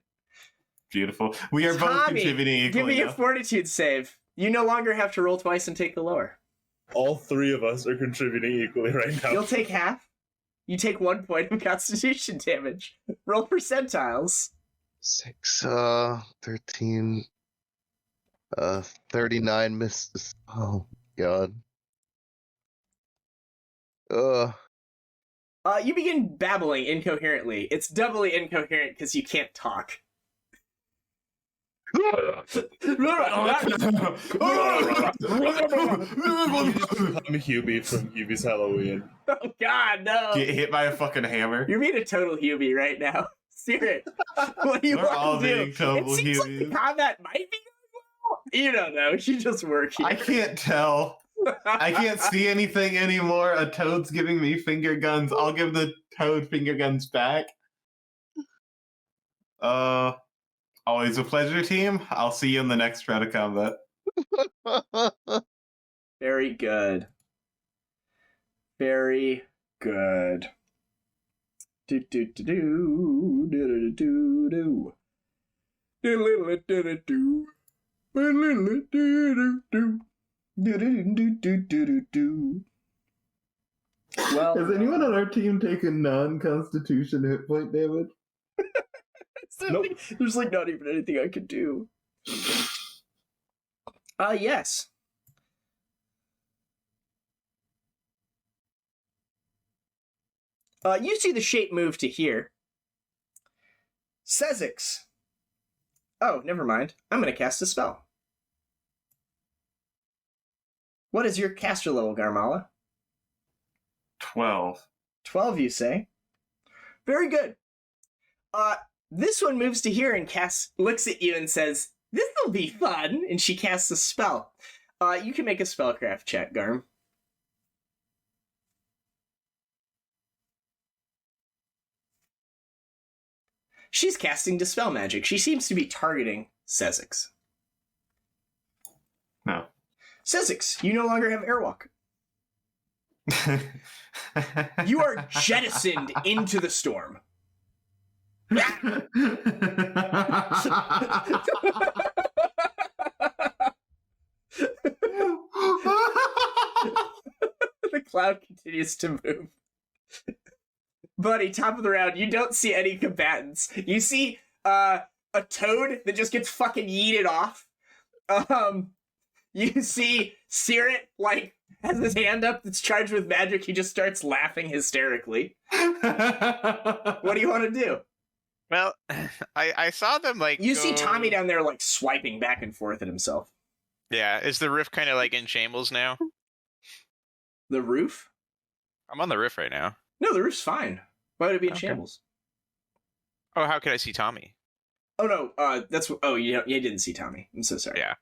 Beautiful. We are both Tommy, contributing give equally me a now. fortitude save. You no longer have to roll twice and take the lower. All 3 of us are contributing equally right now. You'll take half. You take 1 point of constitution damage. Roll percentiles. 6, 13, 39 misses. Oh, God. You begin babbling incoherently. It's doubly incoherent because you can't talk. I'm Hubie from Hubie's Halloween. Oh God, no! Get hit by a fucking hammer. You're being a total Hubie right now. Spirit, what do you We're all want to do? being total It seems like the Hubies. combat might be going well. You don't know. She just works here. I can't tell. I can't see anything anymore. A toad's giving me finger guns. I'll give the toad finger guns back. Always a pleasure, team. I'll see you in the next round of combat. Very good. Very good. Do do do do do do do do. Do do do do. Well, Has anyone on our team taken non-constitution hit point damage? nope. There's like not even anything I could do. Yes. You see the shape move to here. Sezzix. Oh, never mind. I'm going to cast a spell. What is your caster level, Garmala? 12. 12, you say? Very good. This one moves to here and looks at you and says, "This'll be fun," and she casts a spell. You can make a spellcraft check, Garm. She's casting Dispel Magic. She seems to be targeting Sezzix. No. Sezzix, you no longer have Airwalk. You are jettisoned into the storm. The cloud continues to move. Buddy, top of the round, you don't see any combatants. You see a toad that just gets fucking yeeted off. You see Caerrat, like, has his hand up that's charged with magic. He just starts laughing hysterically. What do you want to do? Well, I saw them, like, You see Tommy down there, like, swiping back and forth at himself. Yeah, is the roof kind of, like, in shambles now? The roof? I'm on the roof right now. No, the roof's fine. Why would it be in Okay. shambles? Oh, how could I see Tommy? Oh, no, that's... Oh, you didn't see Tommy. I'm so sorry. Yeah.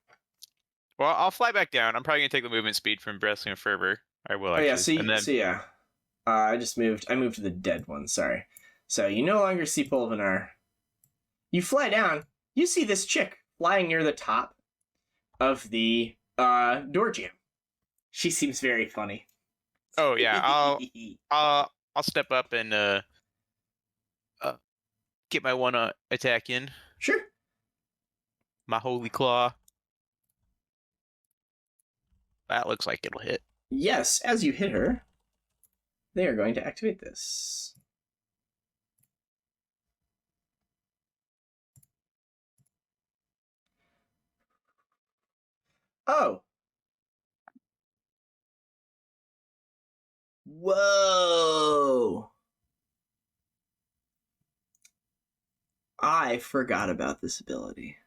Well, I'll fly back down. I'm probably going to take the movement speed from Wrestling Fervor. I will, Oh, actually. yeah, yeah. I moved to the dead one, sorry. So you no longer see Pulvinar. You fly down. You see this chick flying near the top of the door jam. She seems very funny. Oh, yeah. I'll step up and get my one attack in. Sure. My Holy Claw. That looks like it'll hit. Yes, as you hit her, they are going to activate this. Oh. Whoa. I forgot about this ability.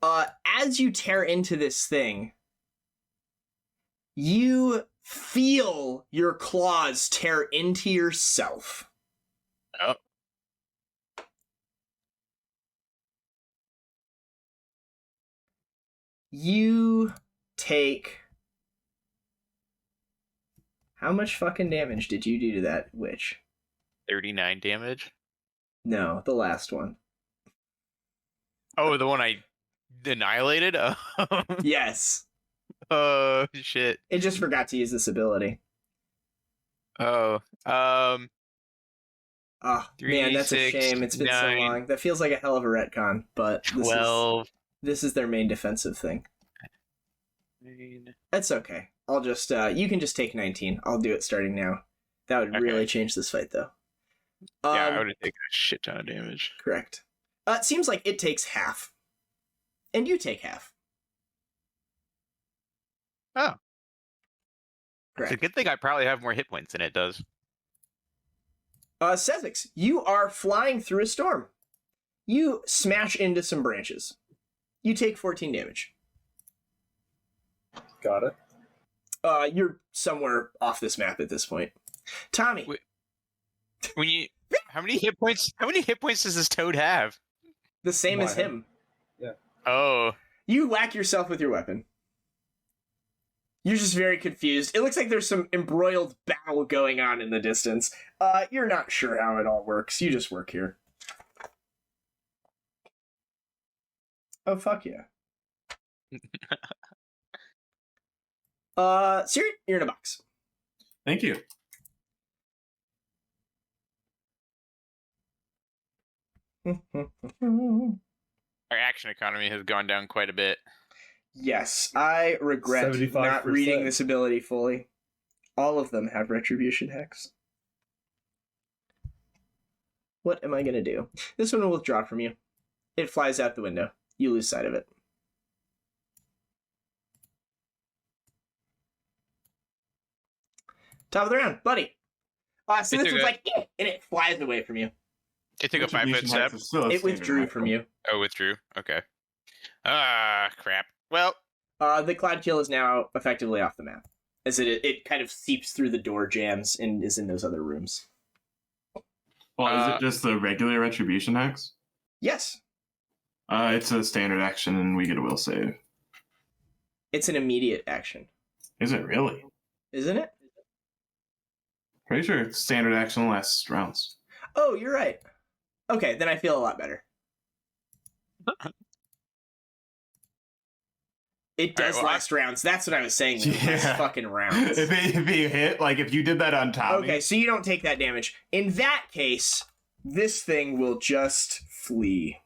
As you tear into this thing, you feel your claws tear into yourself. Oh. You take... How much fucking damage did you do to that witch? 39 damage. No, the last one. Oh, the one I annihilated? Yes. Oh, shit. It just forgot to use this ability. Oh, Oh, man, that's a 3, 6, shame. It's been 9, so long. That feels like a hell of a retcon, but 12. this is their main defensive thing. That's okay. I'll just, you can just take 19. I'll do it starting now. That would really change this fight, though. Yeah, I would have taken a shit ton of damage. Correct. It seems like it takes half. And you take half. Oh. Correct. It's a good thing I probably have more hit points than it does. Sezzix, you are flying through a storm. You smash into some branches. You take 14 damage. Got it. You're somewhere off this map at this point. Tommy. Wait. When you how many hit points does this toad have? The same as him. Yeah. Oh. You whack yourself with your weapon. You're just very confused. It looks like there's some embroiled battle going on in the distance. You're not sure how it all works. You just work here. Oh, fuck yeah. Siri, you're in a box. Thank you. Our action economy has gone down quite a bit. Yes, I regret 75%. not reading this ability fully. All of them have Retribution Hex. What am I going to do? This one will withdraw from you. It flies out the window. You lose sight of it. Top of the round, buddy. So this one's like, eh, and it flies away from you. It took a 5-foot step. It withdrew from you. Oh, withdrew. Okay. Ah, crap. Well, the Cloud Kill is now effectively off the map, as it kind of seeps through the door jams and is in those other rooms. Well, is it just the regular Retribution Hex? Yes. It's a standard action, and we get a will save. It's an immediate action. Is it really? Isn't it? Pretty sure it's standard action lasts rounds. Oh, you're right. Okay, then I feel a lot better. It does last rounds. That's what I was saying. It lasts fucking rounds. if you hit, like if you did that on Tommy. Okay, so you don't take that damage. In that case, this thing will just flee.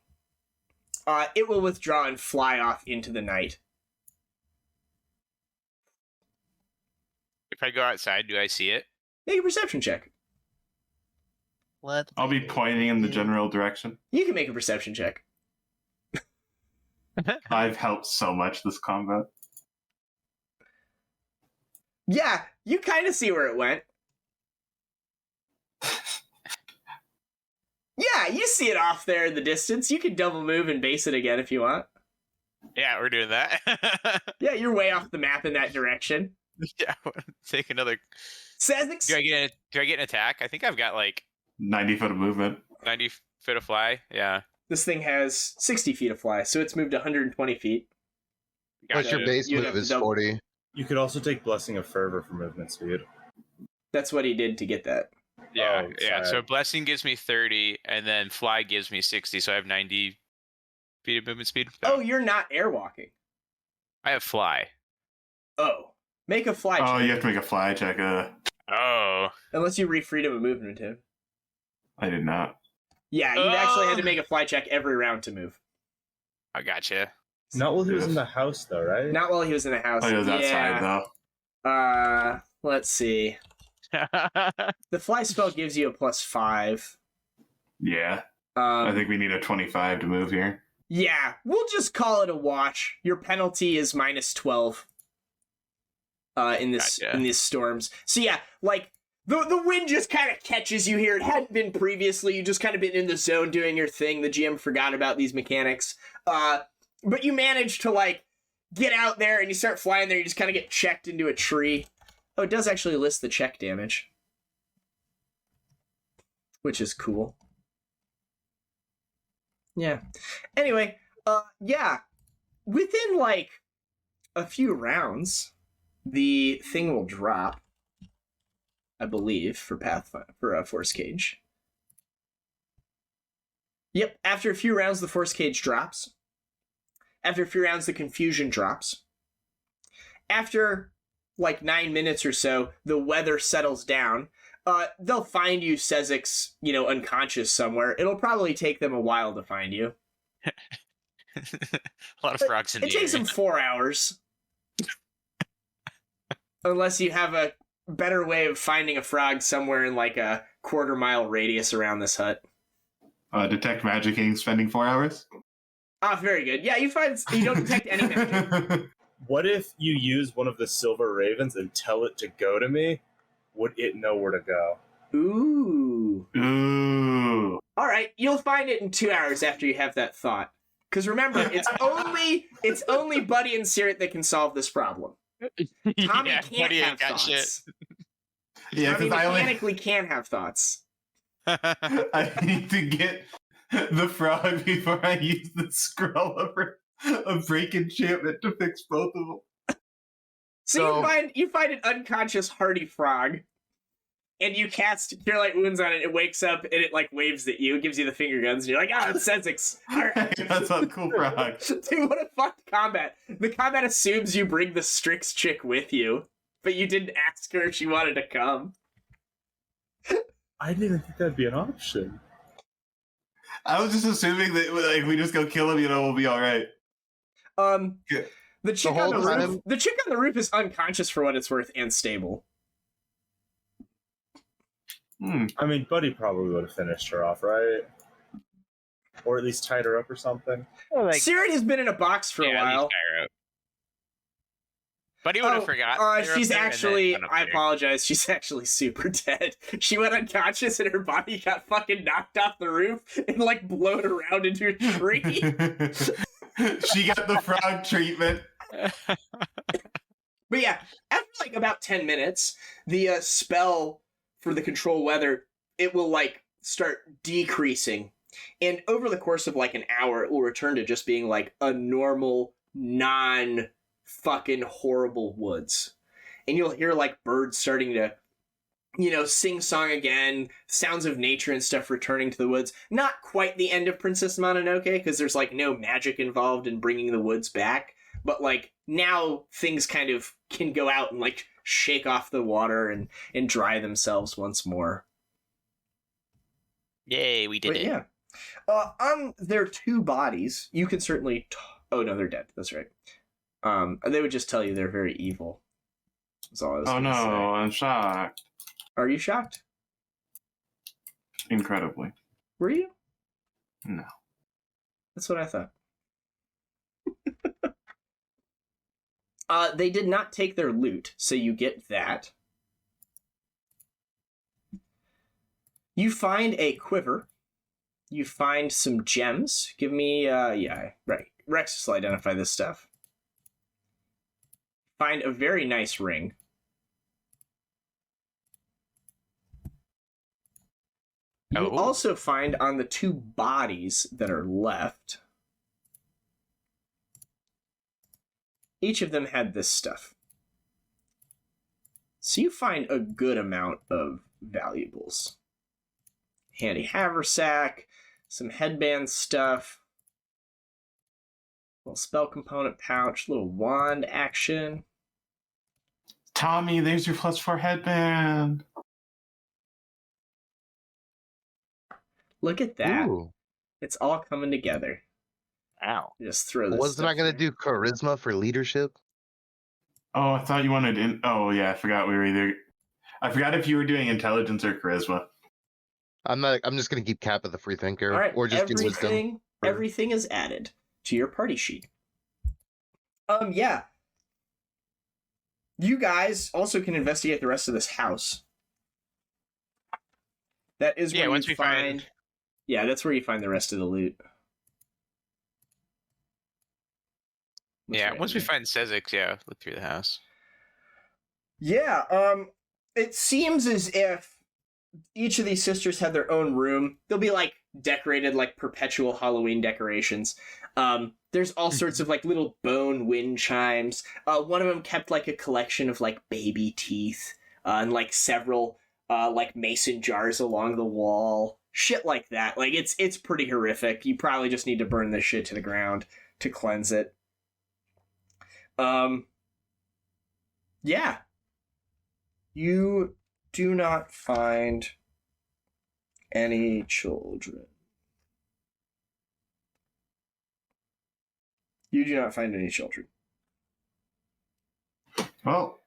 It will withdraw and fly off into the night. if I go outside, do I see it? Make a perception check. What? I'll be pointing in the general direction. You can make a perception check. I've helped so much this combat. Yeah, you kind of see where it went. Yeah, you see it off there in the distance. You can double move and base it again if you want. Yeah, we're doing that. Yeah, you're way off the map in that direction. Yeah, take another. Sezzix? Do I get an attack? I think I've got like 90 foot of movement. 90 foot of fly. Yeah. This thing has 60 feet of fly, so it's moved 120 feet. What's your base You'd move have to is double- 40. You could also take Blessing of Fervor for movement speed. That's what he did to get that. Yeah, Oh, yeah. sorry. So blessing gives me 30, and then fly gives me 60. So I have 90 feet of movement speed. No, Oh, you're not airwalking. I have fly. Oh. Make a fly check. Oh, you have to make a fly check. Oh, Unless you re-freedom of movement, Tim. I did not. Yeah, you've actually had to make a fly check every round to move. I gotcha. Not while he was in the house, though, right? Not while he was in the house. Oh, he was outside, though. Let's see. The fly spell gives you a +5. Yeah. I think we need a 25 to move here. Yeah, we'll just call it a watch. Your penalty is -12. In these storms. So yeah, like the wind just kind of catches you here. It hadn't been previously. You just kind of been in the zone doing your thing. The GM forgot about these mechanics. But you manage to like get out there and you start flying there. You just kind of get checked into a tree. Oh, it does actually list the check damage, which is cool. Yeah. Anyway, yeah. Within like a few rounds, the thing will drop, I believe, for Pathfinder, for a Force Cage. Yep, after a few rounds, the Force Cage drops. After a few rounds, the Confusion drops. After, like, 9 minutes or so, the weather settles down. They'll find you, Sezzix, unconscious somewhere. It'll probably take them a while to find you. A lot of frogs in the It takes area. them 4 hours. Unless you have a better way of finding a frog somewhere in like a quarter-mile radius around this hut. Detect Magicking spending 4 hours? Ah, very good. Yeah, you don't detect any magic. What if you use one of the Silver Ravens and tell it to go to me? Would it know where to go? Ooh. Ooh. All right, you'll find it in 2 hours after you have that thought. Because remember, it's only Buddy and Caerrat that can solve this problem. Tommy Yeah, can't Buddy have ain't got thoughts. shit. Yeah, Tommy because mechanically can have thoughts. I need to get the frog before I use the scroll of break enchantment to fix both of them. So you find an unconscious hardy frog, and you cast Cure Light Wounds on it. It wakes up and it like waves at you. It gives you the finger guns, and you're like, it's Sezzix. All right. That's a cool frog. Dude, what a fucked combat. The combat assumes you bring the Strix chick with you, but you didn't ask her if she wanted to come. I didn't even think that'd be an option. I was just assuming that like we just go kill him, we'll be all right. The chick on the roof is unconscious for what it's worth and stable. I mean, Buddy probably would have finished her off, right? Or at least tied her up or something. Sirid has been in a box for a while. But he would have forgot. She's actually, I apologize, she's actually super dead. She went unconscious and her body got fucking knocked off the roof and like blown around into a tree. She got the frog treatment. But yeah, after like about 10 minutes, the spell for the control weather, it will like start decreasing. And over the course of like an hour, it will return to just being like a normal, non-fucking horrible woods. And you'll hear like birds starting to, sing song again, sounds of nature and stuff returning to the woods. Not quite the end of Princess Mononoke, because there's like no magic involved in bringing the woods back. But like now things kind of can go out and like shake off the water and dry themselves once more. Yay, we did it. Yeah. On their two bodies, you can certainly... Oh, no, they're dead. That's right. They would just tell you they're very evil. That's all I was gonna say. I'm shocked. Are you shocked? Incredibly. Were you? No. That's what I thought. They did not take their loot, so you get that. You find a quiver. You find some gems. Give me, right. Rex will identify this stuff. Find a very nice ring. You also find on the two bodies that are left, each of them had this stuff. So you find a good amount of valuables. Handy haversack, some headband stuff, little spell component pouch, little wand action. Tommy, there's your +4 headband. Look at that. Ooh. It's all coming together. Ow. Just throw this. Wasn't I going to do charisma for leadership? Oh, I thought you wanted Oh, yeah, I forgot we were either... I forgot if you were doing intelligence or charisma. I'm just going to keep Kappa the free thinker. All right, or just do wisdom. Everything is added to your party sheet. Yeah. You guys also can investigate the rest of this house. That is where once we find... Yeah, that's where you find the rest of the loot. Once we find Sezzix, look through the house. Yeah, it seems as if each of these sisters have their own room. They'll be like decorated like perpetual Halloween decorations. There's all sorts of like little bone wind chimes. One of them kept like a collection of like baby teeth and like several like mason jars along the wall. Shit like that. Like it's pretty horrific. You probably just need to burn this shit to the ground to cleanse it. Yeah. You do not find any children. You do not find any children. Well,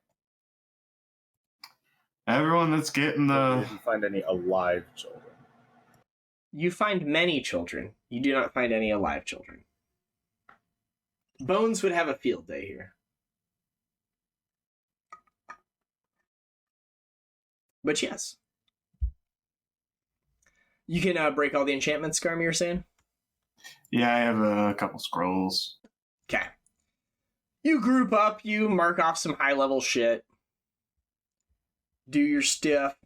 everyone that's getting You the... didn't find any alive children. You find many children. You do not find any alive children. Bones would have a field day here. But yes. You can break all the enchantments, Garm, you're saying? Yeah, I have a couple scrolls. Okay. You group up, you mark off some high-level shit. Do your stuff.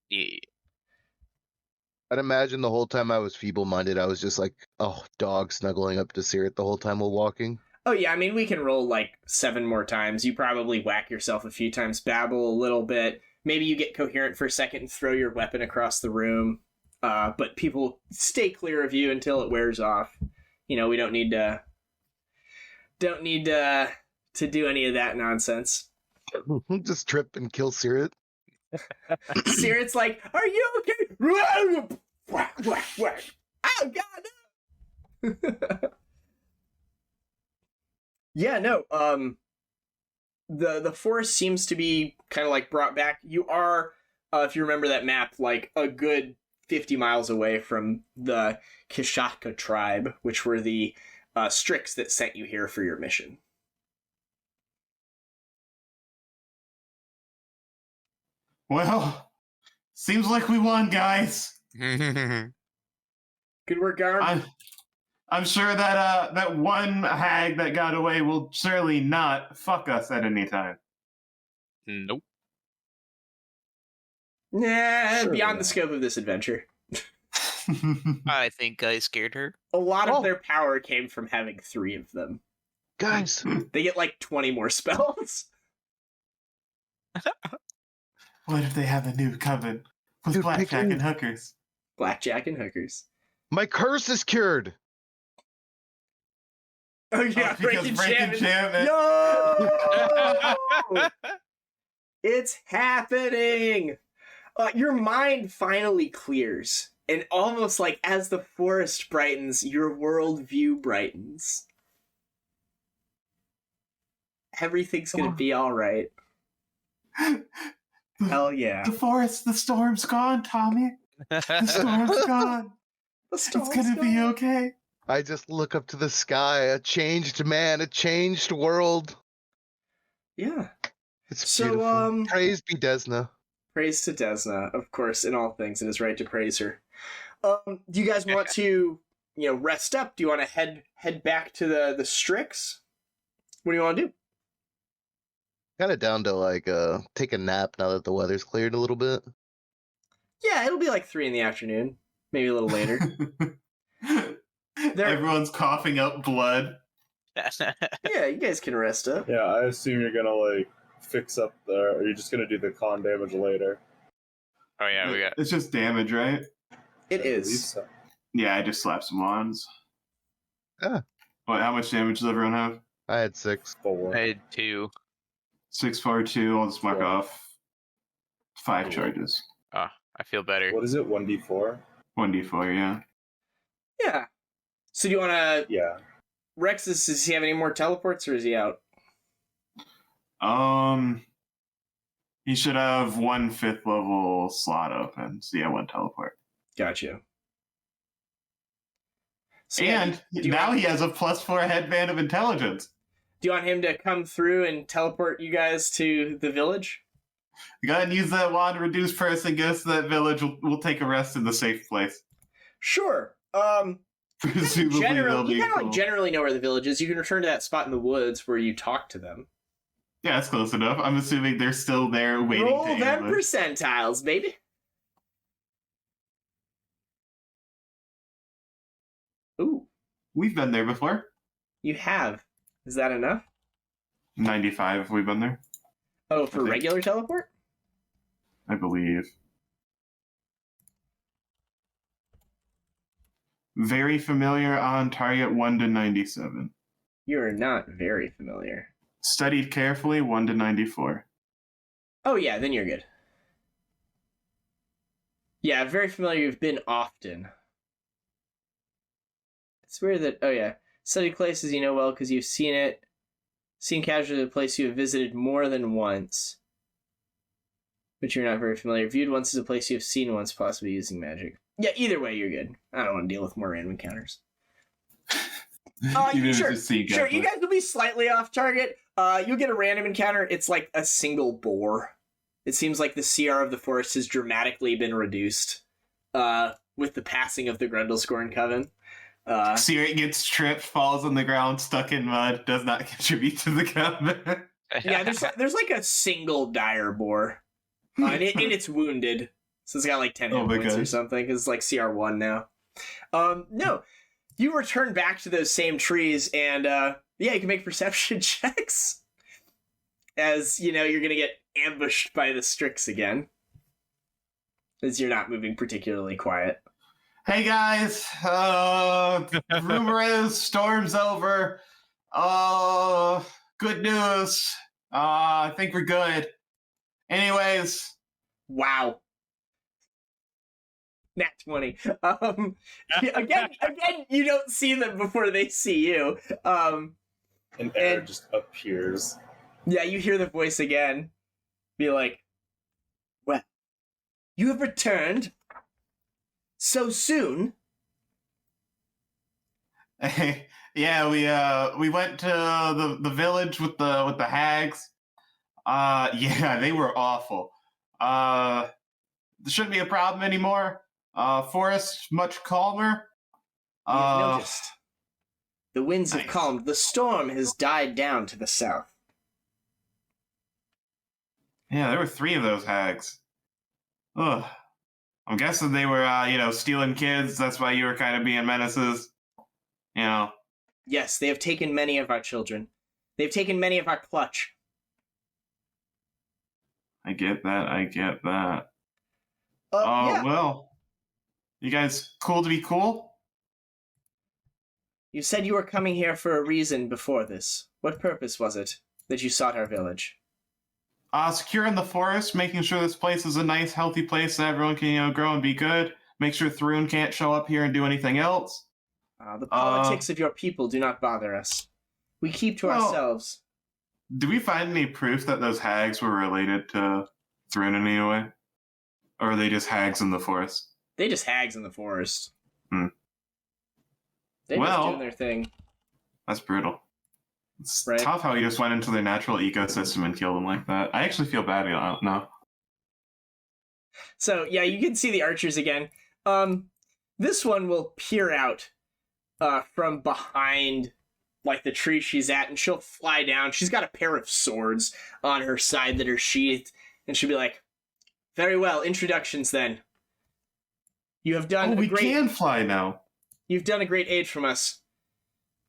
Yeah. I'd imagine the whole time I was feeble-minded, I was just like, dog snuggling up to Caerrat the whole time while walking. Oh yeah, I mean, we can roll like 7 more times. You probably whack yourself a few times, babble a little bit. Maybe you get coherent for a second and throw your weapon across the room. But people stay clear of you until it wears off. You know, we don't need to do any of that nonsense. Just trip and kill Caerrat. Caerrat's like, "Are you okay?" Whack, whack, whack. Oh God! No. Yeah, no. The forest seems to be kind of like brought back. You are, if you remember that map, like a good 50 miles away from the Kishaka tribe, which were the Strix that sent you here for your mission. Well, seems like we won, guys. Good work, Garm. I'm sure that that one hag that got away will surely not fuck us at any time. Nope. Nah, Sure, beyond yeah. the scope of this adventure. I think I scared her. A lot Oh. of their power came from having 3 of them. Guys, They get like 20 more spells. What if they have a new coven with Dude, blackjack picking- and hookers? Blackjack and hookers. my curse is cured. Oh yeah, Oh, because break enchantment. Yo! It's happening! Your mind finally clears. And almost like as the forest brightens, your worldview brightens. Everything's gonna be alright. Hell yeah. The forest, the storm's gone, Tommy. The storm's gone. The It's storm's gonna be gone. okay. I just look up to the sky, a changed man, a changed world. Yeah. It's So, beautiful. Praise be Desna. Praise to Desna, of course, in all things. It is right to praise her. Do you guys want to, rest up? Do you want to head back to the Strix? What do you want to do? Kind of down to like take a nap now that the weather's cleared a little bit. Yeah, it'll be like 3 in the afternoon, maybe a little later. Everyone's coughing up blood. Yeah, you guys can rest up. Yeah, I assume you're gonna like fix up there, or you're just gonna do the con damage later. Oh yeah, we got. It's just damage, right? It I believe is. so. Yeah, I just slapped some wands. Ah. What? How much damage does everyone have? I had 6. 4. I had 2. 6, 4, 2. I'll just mark Four. off 5 Cool. charges. Oh, I feel better. What is it? 1d4? 1d4, yeah. Yeah. So do you want to... Yeah. Rex, does he have any more teleports, or is he out? He should have 1 5th level slot open. So yeah, 1 teleport. Gotcha. So, yeah, And do you now want- he has a +4 headband of intelligence. Do you want him to come through and teleport you guys to the village? Go ahead and use that wand to reduce person goes to that village. We'll take a rest in the safe place. Sure. Presumably they'll Generally, be you kind of cool. like generally know where the village is. You can return to that spot in the woods where you talk to them. Yeah, that's close enough. I'm assuming they're still there waiting Roll to them ambush. percentiles, baby. Ooh, We've been there before. you have. Is that enough? 95, we've been there, Oh, for Okay. regular teleport? I believe. Very familiar on target 1 to 97. You are not very familiar. Studied carefully 1 to 94. Oh yeah, then you're good. Yeah, very familiar. You've been often. It's weird that, oh yeah, studied places you know well because you've seen it. Seen casually a place you have visited more than once. But you're not very familiar. Viewed once as a place you have seen once, possibly using magic. Yeah, either way, you're good. I don't want to deal with more random encounters. Even if Sure, it's just sea sure, you guys will be slightly off target. You'll get a random encounter. It's like a single boar. It seems like the CR of the forest has dramatically been reduced with the passing of the Grundlescorn Covenant. Caerrat gets tripped, falls on the ground, stuck in mud, does not contribute to the combat. Yeah, there's like a single dire boar. And it's wounded. So it's got like 10 hit Oh my points or gosh. something, because it's like CR1 now. No, you return back to those same trees, and Yeah, you can make perception checks. As, you know, you're going to get ambushed by the Strix again. As you're not moving particularly quiet. Hey guys, rumor is storm's over. Good news. I think we're good. Anyways. Wow. Nat 20. Again, you don't see them before they see you. An air just appears. Yeah, you hear the voice again. Be like, well, you have returned so soon. Yeah, we went to the village with the hags. Yeah, they were awful. There shouldn't be a problem anymore. Forest much calmer. We have noticed. The winds have Nice. calmed. The storm has died down to the south. Yeah, there were 3 of those hags. Ugh. I'm guessing they were, stealing kids. That's why you were kind of being menaces. You know. Yes, they have taken many of our children. They've taken many of our clutch. I get that. Yeah. Well. You guys cool to be cool? You said you were coming here for a reason before this. What purpose was it that you sought our village? Securing the forest, making sure this place is a nice, healthy place that everyone can, grow and be good. Make sure Thrune can't show up here and do anything else. The politics of your people do not bother us. We keep to ourselves. Do we find any proof that those hags were related to Thrune in any way? Or are they just hags in the forest? They just hags in the forest. Hmm. They're just doing their thing. That's brutal. It's Right. tough how he just went into their natural ecosystem and killed them like that. I actually feel bad now. So, yeah, you can see the archers again. This one will peer out from behind, like, the tree she's at, and she'll fly down. She's got a pair of swords on her side that are sheathed, and she'll be like, very well, introductions then. You have done we can fly now. You've done a great aid from us.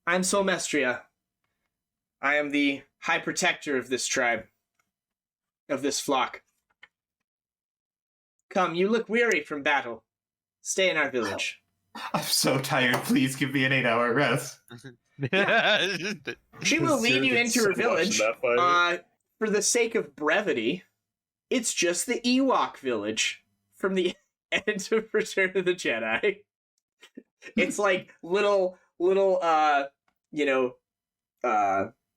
I'm Solmestria. I am the High Protector of this tribe, of this flock. Come, you look weary from battle. Stay in our village. I'm so tired. Please give me an 8-hour rest. She will lead you into her village. For the sake of brevity, it's just the Ewok village from the end of Return of the Jedi. It's like little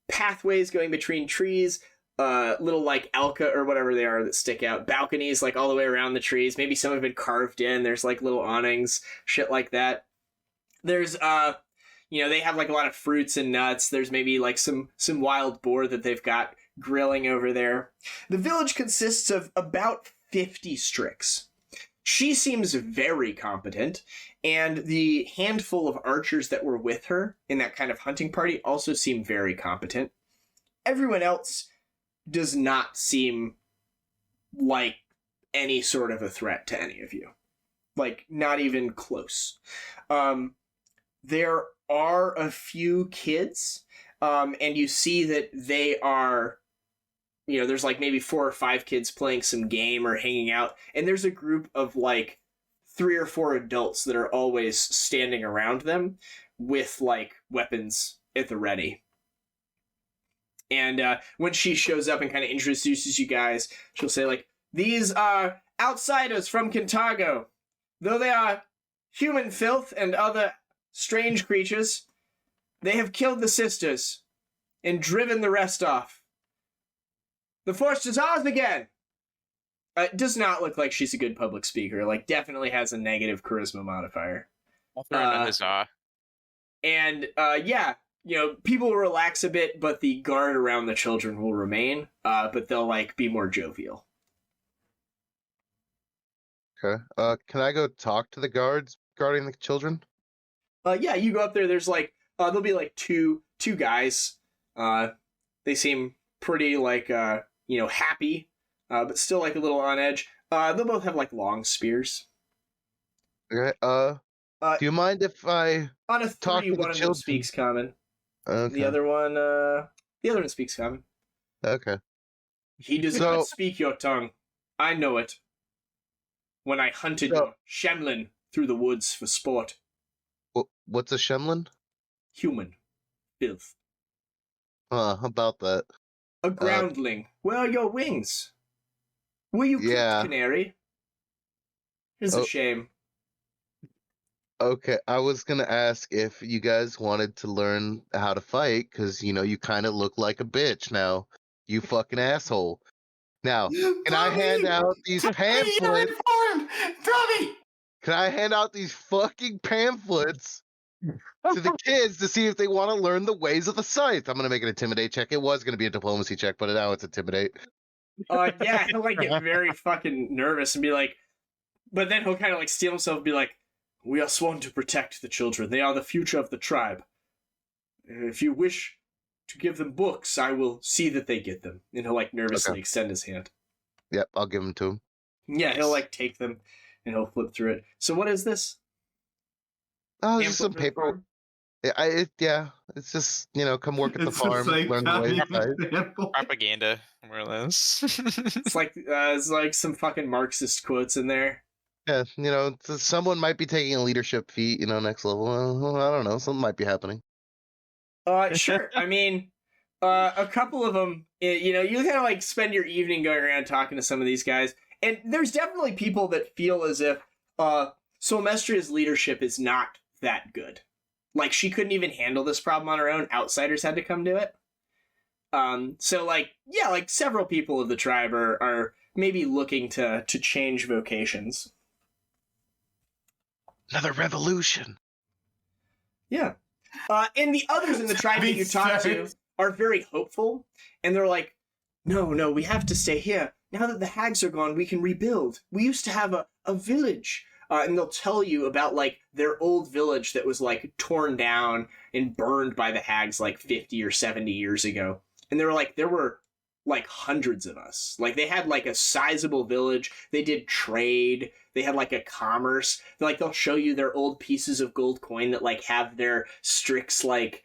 pathways going between trees, little like alka or whatever they are that stick out, balconies like all the way around the trees. Maybe some have been carved in. There's like little awnings, shit like that. There's they have like a lot of fruits and nuts. There's maybe like some wild boar that they've got grilling over there. The village consists of about 50 Strix. She seems very competent, and the handful of archers that were with her in that kind of hunting party also seem very competent. Everyone else does not seem like any sort of a threat to any of you. Like, not even close. There are a few kids, and you see that they are... there's like maybe 4 or 5 kids playing some game or hanging out, and there's a group of like 3 or 4 adults that are always standing around them with like weapons at the ready. And when she shows up and kind of introduces you guys, she'll say like, these are outsiders from Kintargo. Though they are human filth and other strange creatures, they have killed the sisters and driven the rest off. The forest is ours again! It does not look like she's a good public speaker. Like, definitely has a negative charisma modifier. I'll throw in a huzzah. And, people will relax a bit, but the guard around the children will remain. But they'll, like, be more jovial. Okay. Can I go talk to the guards guarding the children? Yeah, you go up there. There's, like, there'll be, like, two guys. They seem pretty, like, happy, but still like a little on edge. They'll both have like long spears. Okay. Do you mind if I on a 3, talk to one the of them children? speaks common. Okay. The other one speaks common. Okay. He does So- not speak your tongue. I know it. When I hunted So- your Shemlin through the woods for sport. What's a Shemlin? Human. Filth. About that. A groundling. Where are your wings? Were you Yeah. cooked, canary? It's Oh. a shame. Okay, I was gonna ask if you guys wanted to learn how to fight, because you kind of look like a bitch now. You fucking asshole. Now, can I hand out these pamphlets? You're informed! Tommy! Can I hand out these fucking pamphlets to the kids to see if they want to learn the ways of the scythe? I'm gonna make an intimidate check. It was gonna be a diplomacy check, but now it's intimidate. Yeah, he'll like get very fucking nervous and be like, but then he'll kind of like steel himself and be like, we are sworn to protect the children. They are the future of the tribe. If you wish to give them books, I will see that they get them. And he'll like nervously extend his hand. Yep, I'll give them to him. Yeah, he'll like take them and he'll flip through it. So what is this? Oh, just some Pamphlet for the paper. farm? Yeah, it's just come work at the It's farm, just like learn the ways of copy the scythe. example. Propaganda, more or less. It's like some fucking Marxist quotes in there. Yeah, someone might be taking a leadership feat, next level. I don't know, something might be happening. Sure. I mean, a couple of them, you kind of like spend your evening going around talking to some of these guys. And there's definitely people that feel as if Solmestria's leadership is not that good. Like, she couldn't even handle this problem on her own. Outsiders had to come to it. So, like, yeah, like, several people of the tribe are maybe looking to change vocations. Another revolution. Yeah. And the others in the tribe that you talk to are very hopeful. And they're like, no, we have to stay here. Now that the hags are gone, we can rebuild. We used to have a village. And they'll tell you about, like, their old village that was, like, torn down and burned by the hags, like, 50 or 70 years ago. And they were like, there were, like, hundreds of us. Like, they had, like, a sizable village. They did trade. They had, like, a commerce. Like, they'll show you their old pieces of gold coin that, like, have their Strix, like,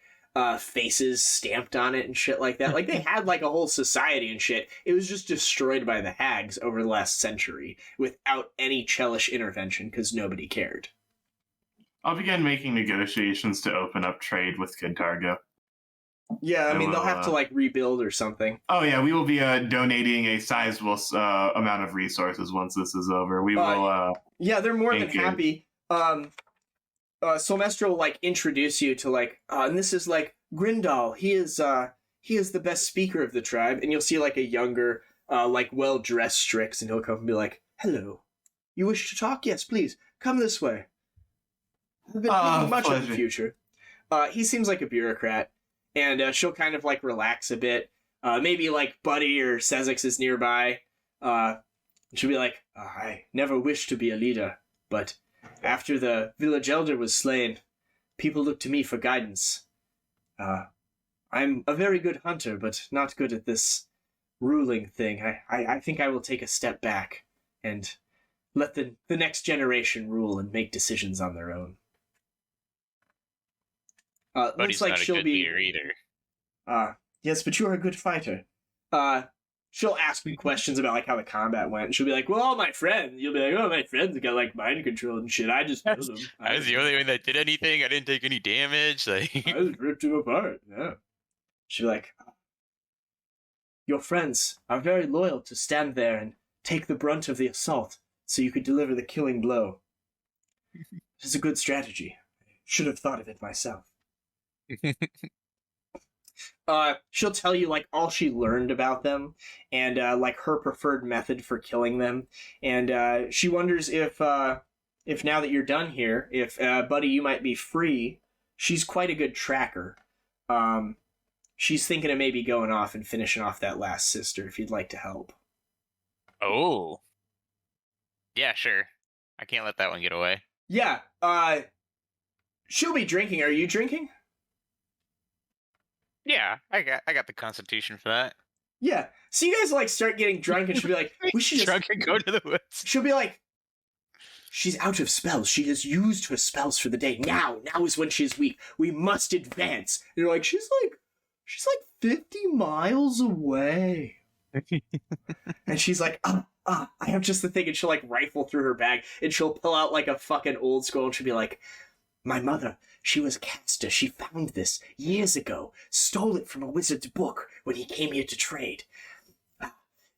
faces stamped on it and shit like that. Like, they had, like, a whole society and shit. It was just destroyed by the hags over the last century without any Chelish intervention because nobody cared. I'll begin making negotiations to open up trade with Kintargo. Yeah, I mean, they'll have to, like, rebuild or something. Oh, yeah, we will be donating a sizable amount of resources once this is over. We will... Yeah, they're more than Thank you. happy. Solmestra will, like, introduce you to, like, and this is, like, Grindal. He is the best speaker of the tribe. And you'll see, like, a younger, like, well-dressed Strix, and he'll come and be like, hello. You wish to talk? Yes, please. Come this way. I've been thinking much of the future. He seems like a bureaucrat. And she'll kind of, like, relax a bit. Maybe, like, Buddy or Sezzix is nearby. She'll be like, I never wished to be a leader, but after the village elder was slain, people looked to me for guidance. I'm a very good hunter, but not good at this ruling thing. I think I will take a step back and let the next generation rule and make decisions on their own. Looks like not she'll a good be leader either. Yes, but you are a good fighter. She'll ask me questions about, like, how the combat went, and she'll be like, well, all my friends. You'll be like, oh, my friends got, like, mind control and shit. I just killed them. I was the only one that did anything. I didn't take any damage. Like, I just ripped him apart, yeah. She'll be like, your friends are very loyal to stand there and take the brunt of the assault so you could deliver the killing blow. It is a good strategy. I should have thought of it myself. She'll tell you, like, all she learned about them and, like, her preferred method for killing them. And she wonders if now that you're done here, if, Buddy, you might be free. She's quite a good tracker. She's thinking of maybe going off and finishing off that last sister if you'd like to help. oh, yeah, sure. I can't let that one get away. Yeah, she'll be drinking. Are you drinking? Yeah, I got the constitution for that. Yeah. So you guys, like, start getting drunk and she'll be like, we should just... Drunk and go to the woods. She'll be like, She's out of spells. She has used her spells for the day. Now is when she's weak. We must advance. And you're like, she's like 50 miles away. And she's like, I have just the thing. And she'll like rifle through her bag and she'll pull out like a fucking old scroll and she'll be like, my mother, she was a caster. She found this years ago, stole it from a wizard's book when he came here to trade.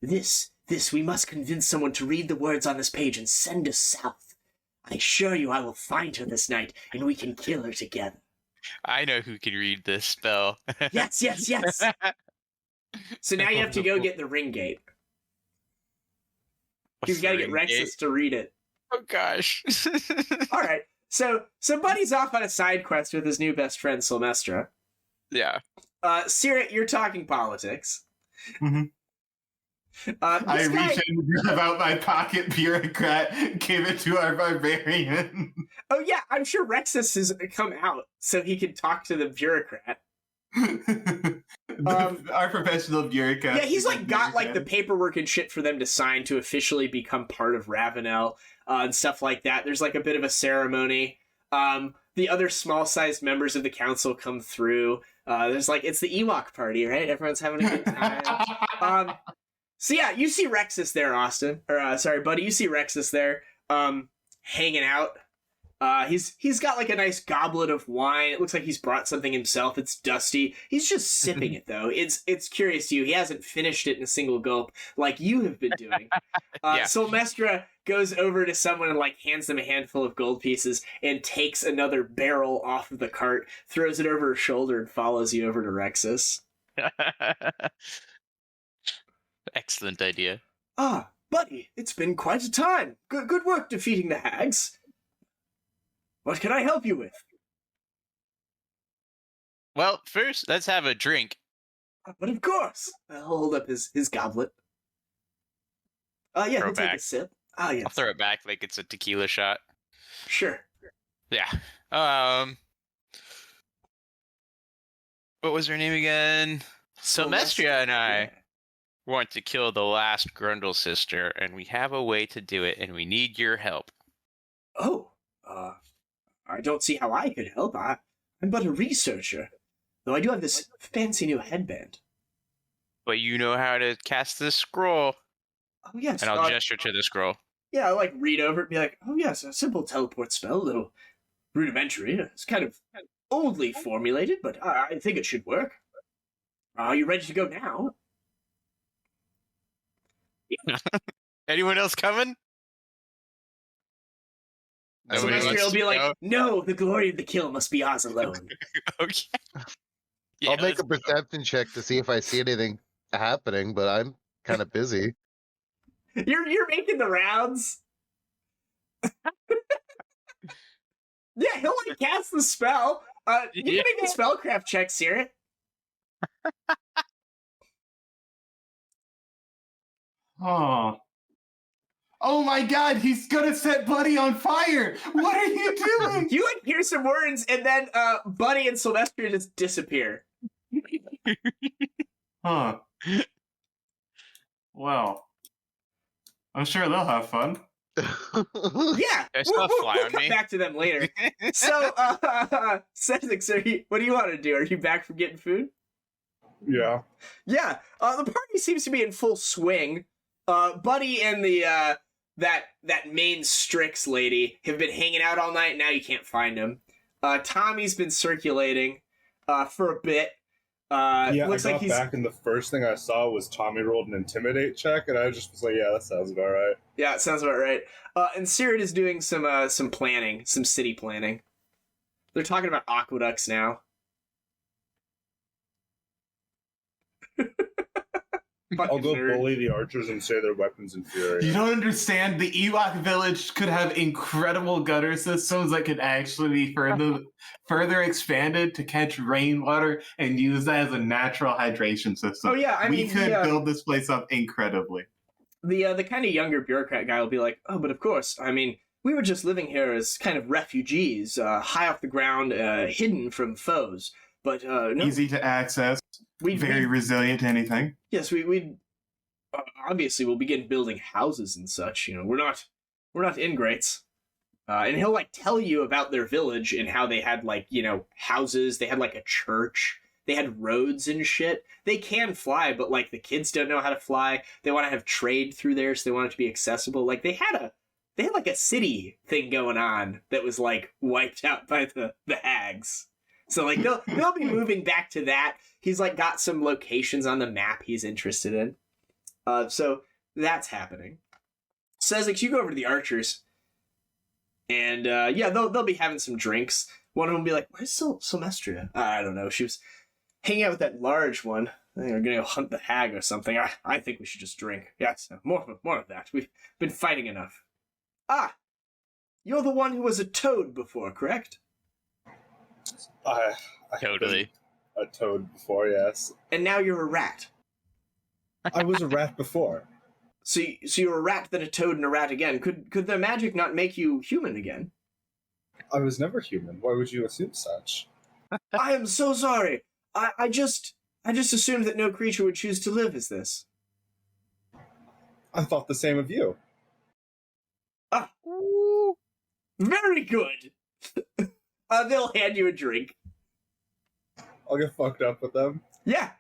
This, we must convince someone to read the words on this page and send us south. I assure you I will find her this night and we can kill her together. I know who can read this spell. Yes. So now you have to go get the ring gate. You've got to get Rexus to read it. Oh gosh. All right. So Buddy's off on a side quest with his new best friend, Sylmestra. Yeah. Sirrit, you're talking politics. Mm-hmm. I reach in and grab out my pocket bureaucrat, give it to our barbarian. Oh yeah, I'm sure Rexus has come out so he can talk to the bureaucrat. Our professional bureaucrat. Yeah, he's like got like the paperwork and shit for them to sign to officially become part of Ravounel and stuff like that. There's like a bit of a ceremony. The other small-sized members of the council come through. There's like, it's the Ewok party, right? Everyone's having a good time. So yeah, you see Rexus there, Austin. Or sorry, Buddy, you see Rexus there, hanging out. He's got like a nice goblet of wine. It looks like he's brought something himself. It's dusty. He's just sipping it though. It's curious to you. He hasn't finished it in a single gulp like you have been doing. Yeah. Sylmestra goes over to someone and like hands them a handful of gold pieces and takes another barrel off of the cart, throws it over her shoulder, and follows you over to Rexus. Excellent idea. Ah, Buddy, it's been quite a time. Good work defeating the hags. What can I help you with? Well, first, let's have a drink. But of course. I'll hold up his goblet. Yeah, Throw he'll take back. a sip. Ah, yes. I'll throw it back like it's a tequila shot. Sure. Yeah. What was her name again? Sylmestra and I want to kill the last Grundle sister, and we have a way to do it, and we need your help. Oh, I don't see how I could help. I'm but a researcher. Though I do have this fancy new headband. But you know how to cast this scroll. Oh, yes. And I'll gesture to the scroll. Yeah, I'll like read over it and be like, oh, yes, a simple teleport spell, a little rudimentary. It's kind of oldly formulated, but I think it should work. Are you ready to go now? Anyone else coming? Nobody Sylmestra wants will to be like, go? no, the glory of the kill must be ours alone. Okay. Yeah, I'll make let's a perception check to see if I see anything happening, but I'm kind of busy. You're making the rounds. Yeah, he'll like cast the spell. You can make a spellcraft check, Sirrit. Oh my god, he's gonna set Buddy on fire! What are you doing? You like hear some words, and then Buddy and Sylmestra just disappear. Huh. Well, I'm sure they'll have fun. Yeah, There's we'll no fly on come me. back to them later. So, Sezzix, what do you want to do? Are you back from getting food? Yeah. Yeah, the party seems to be in full swing. Buddy and the that main Strix lady have been hanging out all night. Now you can't find him. Tommy's been circulating for a bit. Yeah, looks I got like he's back and the first thing I saw was Tommy rolled an intimidate check, and I just was like, yeah, that sounds about right. yeah, it sounds about right. And Sirrit is doing some planning, some city planning. They're talking about aqueducts now. I'll go Nerd. bully the archers and say their weapons inferior. You don't understand, the Ewok village could have incredible gutter systems that could actually be further expanded to catch rainwater and use that as a natural hydration system. Oh yeah, I we mean, could build this place up incredibly. the kind of younger bureaucrat guy will be like, oh, but of course, I mean, we were just living here as kind of refugees, high off the ground, hidden from foes. But no, Easy to access, very resilient to anything. Yes, we obviously we'll begin building houses and such. You know, we're not ingrates. And he'll like tell you about their village and how they had like, houses, they had like a church, they had roads and shit. They can fly, but like the kids don't know how to fly. They want to have trade through there, so they want it to be accessible. Like they had like a city thing going on that was like wiped out by the hags. So like they'll be moving back to that. He's like got some locations on the map he's interested in. So that's happening. Sezzix, you go over to the archers. And they'll be having some drinks. One of them will be like, "Where's Silmestria?" I don't know. She was hanging out with that large one. I think they're gonna go hunt the hag or something. I think we should just drink. Yes, more of that. We've been fighting enough. Ah, you're the one who was a toad before, correct? I Totally. been a toad before, yes. And now you're a rat. I was a rat before. So you're a rat, then a toad, and a rat again. Could the magic not make you human again? I was never human. Why would you assume such? I am so sorry. I just assumed that no creature would choose to live as this. I thought the same of you. Ah, very good. They'll hand you a drink. I'll get fucked up with them. Yeah.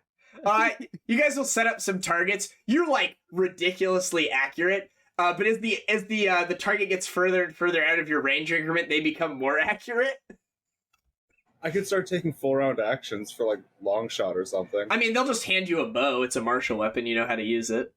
You guys will set up some targets. You're like ridiculously accurate. But as the target gets further and further out of your range increment, they become more accurate. I could start taking full round actions for like long shot or something. I mean, they'll just hand you a bow. It's a martial weapon. You know how to use it.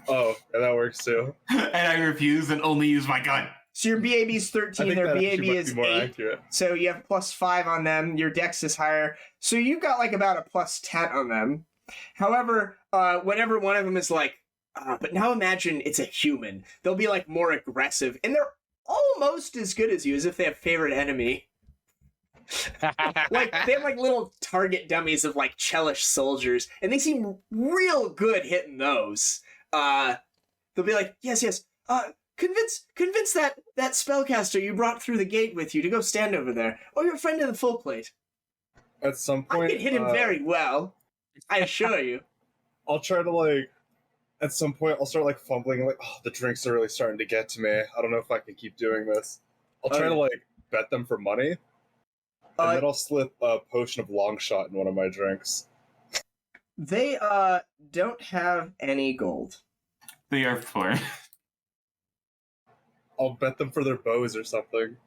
Oh, yeah, that works too. And I refuse and only use my gun. So your BAB's 13, their BAB is 8. Accurate. So you have +5 on them. Your dex is higher. So you've got like about a +10 on them. However, whenever one of them is like, but now imagine it's a human. They'll be like more aggressive. And they're almost as good as you, as if they have favorite enemy. Like they have like little target dummies of like Chelish soldiers. And they seem real good hitting those. They'll be like, yes. Convince that spellcaster you brought through the gate with you to go stand over there, or your friend in the full plate. At some point, I can hit him very well. I assure you. I'll try to like. At some point, I'll start like fumbling, like, oh, the drinks are really starting to get to me. I don't know if I can keep doing this. I'll try to like bet them for money, and then I'll slip a potion of long shot in one of my drinks. They don't have any gold. They are poor. I'll bet them for their bows or something.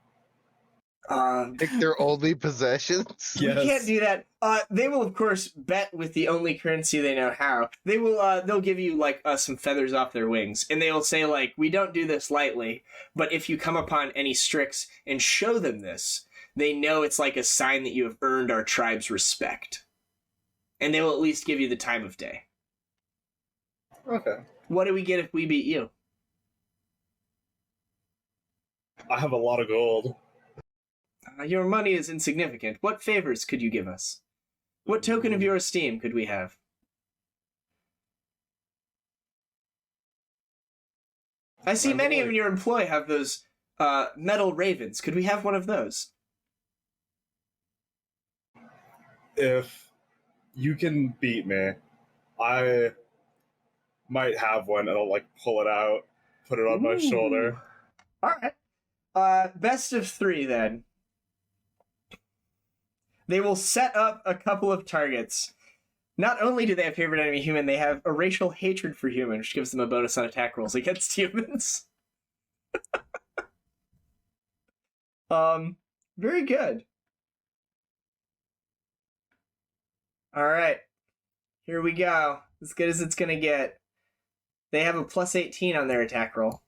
Pick their only possessions. You can't do that. They will, of course, bet with the only currency they know how. They will. They'll give you like some feathers off their wings, and they will say like, "We don't do this lightly, but if you come upon any Strix and show them this, they know it's like a sign that you have earned our tribe's respect, and they will at least give you the time of day." Okay. What do we get if we beat you? I have a lot of gold. Your money is insignificant. What favors could you give us? What token of your esteem could we have? I see many in your employ have those metal ravens. Could we have one of those? If you can beat me, I might have one, and I'll like pull it out, put it on my shoulder. All right. Best of 3 then. They will set up a couple of targets. Not only do they have favorite enemy human, they have a racial hatred for humans, which gives them a bonus on attack rolls against humans. Very good. All right. Here we go. As good as it's going to get. They have a +18 on their attack roll.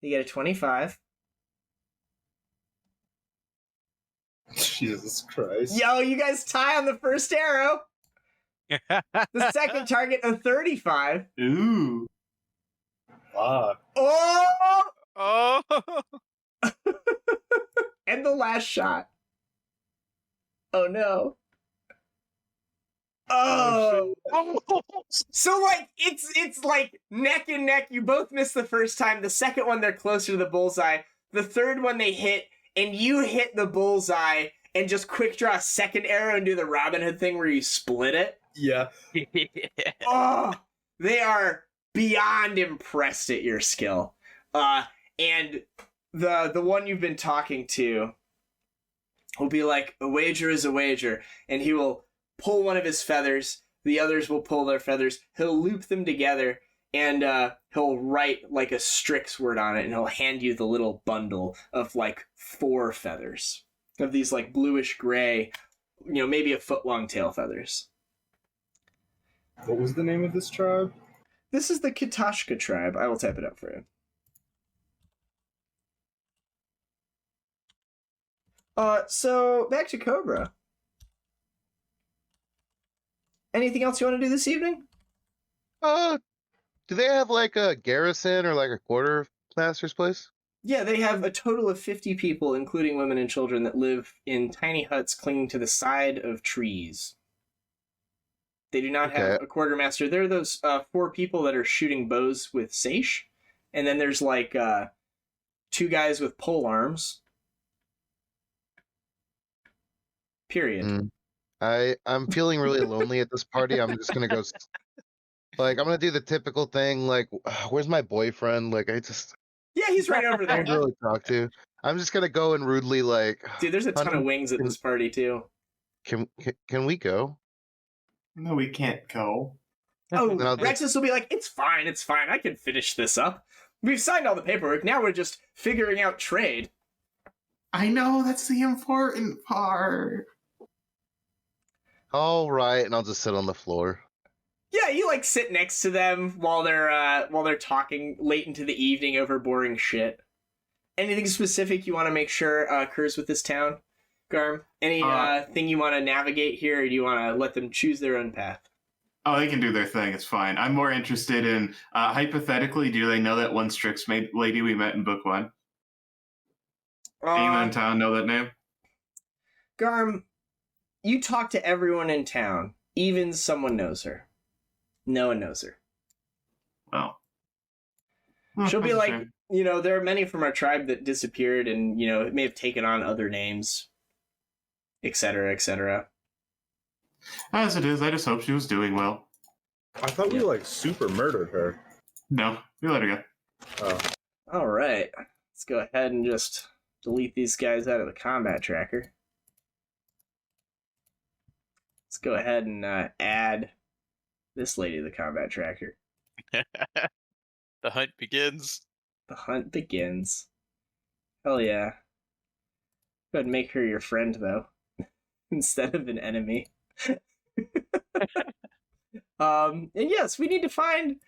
They get a 25. Jesus Christ. Yo, you guys tie on the first arrow. The second target, a 35. Ooh. Ah. Oh! Oh, And the last shot. Oh no. Oh. So like it's like neck and neck. You both miss the first time. The second one they're closer to the bullseye. The third one they hit, and you hit the bullseye and just quick draw a second arrow and do the Robin Hood thing where you split it. Yeah. Oh, they are beyond impressed at your skill. And the one you've been talking to will be like, a wager is a wager, and he will pull one of his feathers, the others will pull their feathers, he'll loop them together, and he'll write like a Strix word on it, and he'll hand you the little bundle of like 4 feathers, of these like bluish gray, maybe a foot long tail feathers. What was the name of this tribe? This is the Kitkasitickas tribe. I will type it up for you. So back to Cobra. Anything else you want to do this evening? Do they have like a garrison or like a quartermaster's place? Yeah, they have a total of 50 people, including women and children, that live in tiny huts clinging to the side of trees. They do not have a quartermaster. There are those 4 people that are shooting bows with Seishi, and then there's like 2 guys with pole arms. Period. I'm feeling really lonely at this party. I'm just gonna go. Like, I'm gonna do the typical thing. Like, where's my boyfriend? Like, Yeah, he's right over there. I don't really talk to. I'm just gonna go and rudely like. Dude, there's a ton of wings at this party too. Can we go? No, we can't go. Oh, Rexus will be like, it's fine, I can finish this up. We've signed all the paperwork, now we're just figuring out trade. I know, that's the important part. All right, and I'll just sit on the floor. Yeah, you like sit next to them while they're talking late into the evening over boring shit. Anything specific you want to make sure occurs with this town, Garm? Any thing you want to navigate here, or do you want to let them choose their own path? Oh, they can do their thing. It's fine. I'm more interested in, hypothetically, do they know that one Strix lady we met in book 1? Anyone in town know that name? Garm, you talk to everyone in town. Even someone knows her. No one knows her. Well. She'll be like, there are many from our tribe that disappeared and, it may have taken on other names, etc., etc. As it is, I just hope she was doing well. I thought we like super murdered her. No, we let her go. Oh. All right. Let's go ahead and just delete these guys out of the combat tracker. Let's go ahead and add this lady to the combat tracker. The hunt begins. The hunt begins. Hell yeah. Go ahead and make her your friend, though, instead of an enemy. And yes, we need to find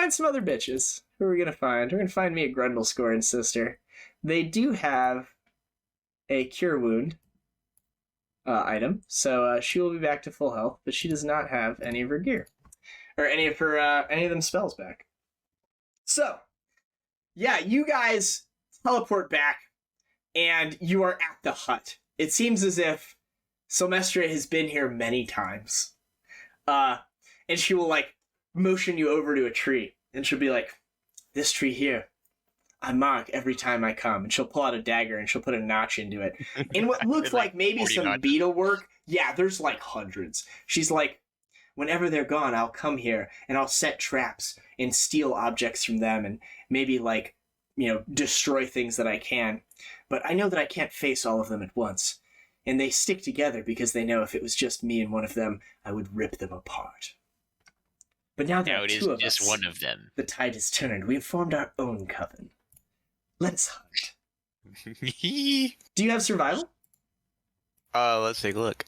some other bitches. Who are we gonna find? We're gonna find me a Grundlescorn sister. They do have a cure wound item, so she will be back to full health, but she does not have any of her gear or any of them spells back. So, yeah, you guys teleport back, and you are at the hut. It seems as if Silmestra has been here many times. And she will, like, motion you over to a tree. And she'll be like, this tree here, I mark every time I come. And she'll pull out a dagger and she'll put a notch into it. In what looks like maybe some notches. beetle work. Yeah, there's, like, hundreds. She's like, whenever they're gone, I'll come here and I'll set traps and steal objects from them and maybe, like, destroy things that I can. But I know that I can't face all of them at once. And they stick together because they know if it was just me and one of them, I would rip them apart. But now there are 2 of us. Just one of them. The tide has turned. We have formed our own coven. Let's hunt. Do you have survival? Let's take a look.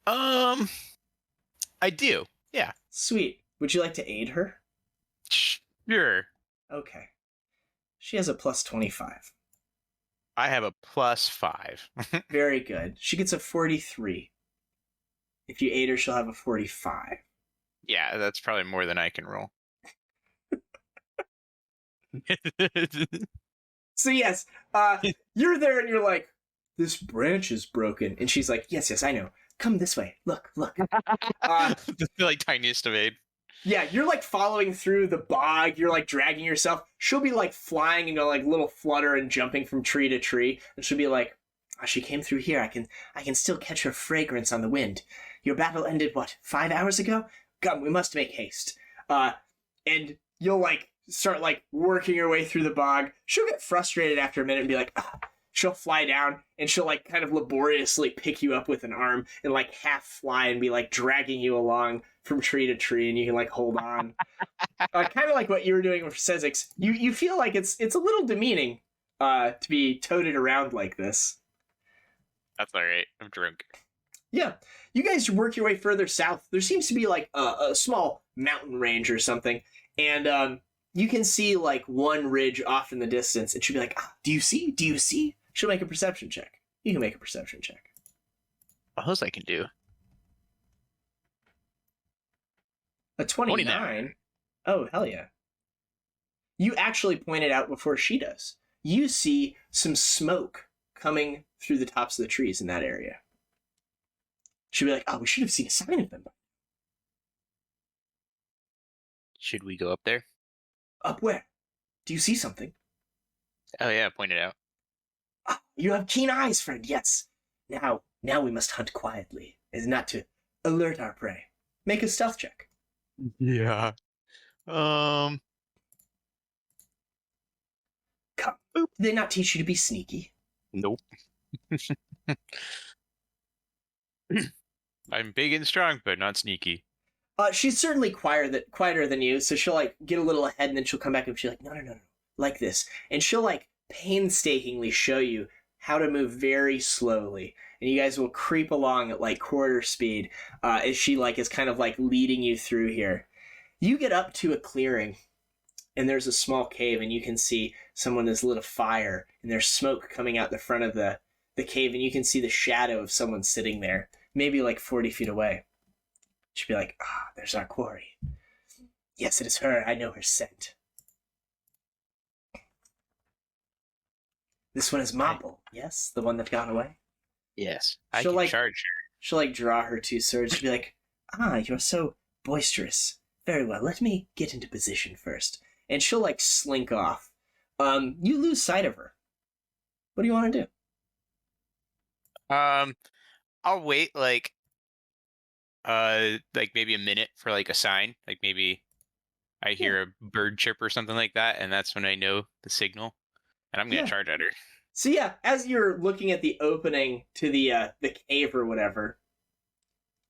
I do. Yeah. Sweet. Would you like to aid her? Sure. Okay. She has a plus 25. I have a plus 5. Very good. She gets a 43. If you aid her, she'll have a 45. Yeah, that's probably more than I can roll. So yes, you're there and you're like, this branch is broken. And she's like, yes, I know. Come this way. Look. The like tiniest of aid. Yeah, you're like following through the bog. You're like dragging yourself. She'll be like flying into like little flutter and jumping from tree to tree. And she'll be like, she came through here. I can still catch her fragrance on the wind. Your battle ended, 5 hours ago? Come, we must make haste. And you'll like start like working her way through the bog. She'll get frustrated after a minute and be like, ah. She'll fly down and she'll like kind of laboriously pick you up with an arm and like half fly and be like dragging you along from tree to tree, and you can like hold on. Kind of like what you were doing with Sezzix. You feel like it's a little demeaning to be toted around like this. That's all right. I'm drunk. Yeah. You guys work your way further south. There seems to be like a small mountain range or something, and you can see like one ridge off in the distance, and she'll be like, ah, do you see? Do you see? She'll make a perception check. You can make a perception check. Those I can do. A 29? Oh, hell yeah. You actually point it out before she does. You see some smoke coming through the tops of the trees in that area. She'll be like, oh, we should have seen a sign of them. Should we go up there? Up where? Do you see something? Oh yeah, point it out. Ah, you have keen eyes, friend, yes. Now we must hunt quietly, as not to alert our prey. Make a stealth check. Yeah. Come. Did they not teach you to be sneaky? Nope. I'm big and strong, but not sneaky. She's certainly quieter than you, so she'll like get a little ahead, and then she'll come back and she'll like, no, like this, and she'll like painstakingly show you how to move very slowly, and you guys will creep along at like quarter speed as she like is kind of like leading you through here. You get up to a clearing, and there's a small cave, and you can see someone has lit a fire, and there's smoke coming out the front of the cave, and you can see the shadow of someone sitting there, maybe like 40 feet away. She'd be like, ah, there's our quarry. Yes, it is her. I know her scent. This one is Mopple. Yes, the one that got away. Yes, I She'll, can like- charge her. She'll like draw her two swords. She'll be like, ah, you're so boisterous. Very well, let me get into position first. And she'll like slink off. You lose sight of her. What do you want to do? I'll wait like maybe a minute for like a sign, like maybe I hear a bird chirp or something like that, and that's when I know the signal, and I'm gonna charge at her. So yeah, as you're looking at the opening to the cave or whatever,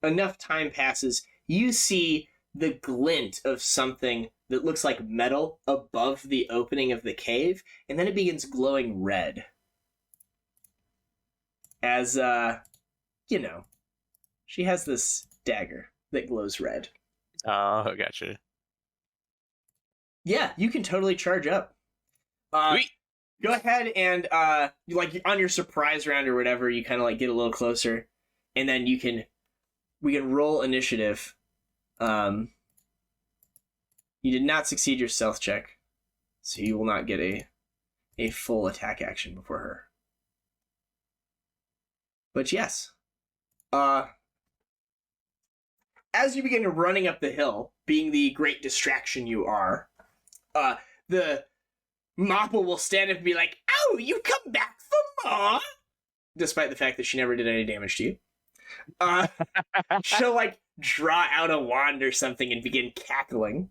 enough time passes, you see the glint of something that looks like metal above the opening of the cave, and then it begins glowing red. As, she has this dagger that glows red. Oh, gotcha. Yeah, you can totally charge up. Sweet. Go ahead and, like, on your surprise round or whatever, you kind of, like, get a little closer, and then we can roll initiative. You did not succeed your stealth check, so you will not get a full attack action before her. But yes, as you begin running up the hill, being the great distraction you are, the Mopple will stand up and be like, "Oh, you come back for more?" Despite the fact that she never did any damage to you. She'll like draw out a wand or something and begin cackling.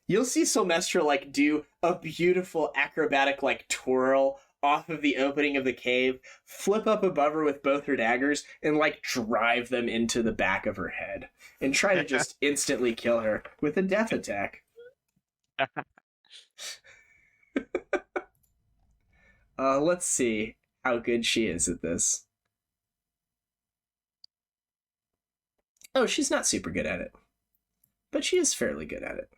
You'll see Sylmestra like do a beautiful acrobatic like twirl off of the opening of the cave, flip up above her with both her daggers, and like drive them into the back of her head, and try to just instantly kill her with a death attack. Let's see how good she is at this. Oh, she's not super good at it, but she is fairly good at it.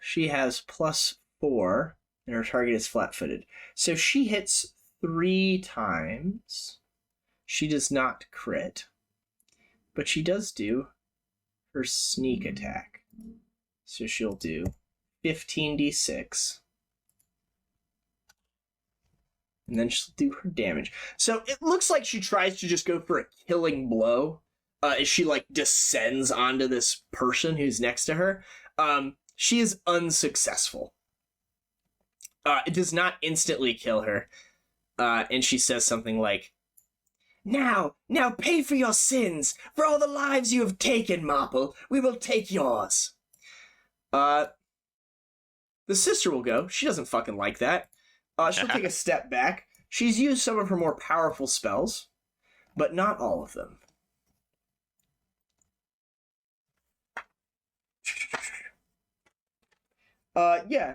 She has +4, and her target is flat-footed. So she hits 3 times. She does not crit, but she does do her sneak attack. So she'll do 15d6. And then she'll do her damage. So it looks like she tries to just go for a killing blow as she like descends onto this person who's next to her. She is unsuccessful. It does not instantly kill her. And she says something like, Now pay for your sins. For all the lives you have taken, Marple, we will take yours. The sister will go. She doesn't fucking like that. She'll take a step back. She's used some of her more powerful spells, but not all of them. Yeah.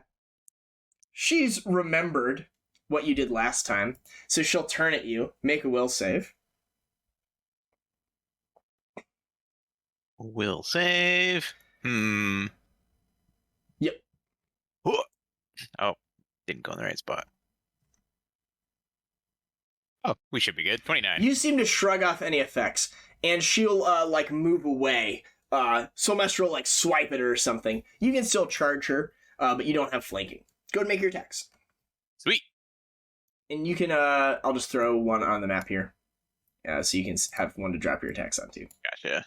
She's remembered what you did last time, so she'll turn at you, make a will save. Will save. Yep. Oh, didn't go in the right spot. Oh, we should be good. 29. You seem to shrug off any effects, and she'll, move away. Sylmester will, swipe at her or something. You can still charge her, but you don't have flanking. Go and make your attacks. Sweet. And you can, I'll just throw one on the map here. So you can have one to drop your attacks onto. Gotcha.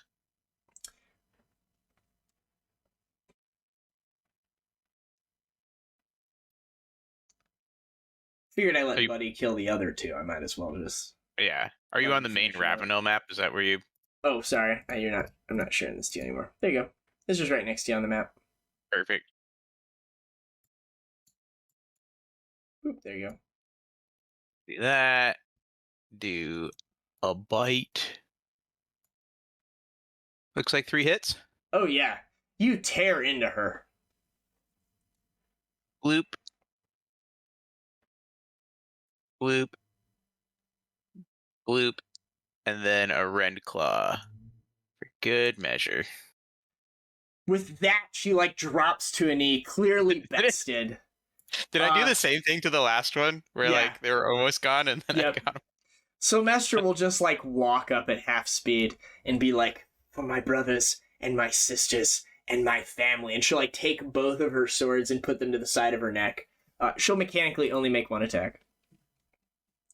Figured I let Buddy kill the other two. I might as well just... Yeah. Are you on the main Ravounel map? Is that where you... Oh, sorry. You're not. I'm not sharing this to you anymore. There you go. This is right next to you on the map. Perfect. Oop, there you go. Do that. Do a bite. Looks like 3 hits. Oh, yeah. You tear into her. Bloop. Bloop. Bloop. And then a rend claw. For good measure. With that, she, drops to a knee, clearly bested. Did I do the same thing to the last one? Where, they were almost gone and then I got them? So Mestre will just, walk up at half speed and be like, for my brothers and my sisters and my family. And she'll, take both of her swords and put them to the side of her neck. She'll mechanically only make one attack.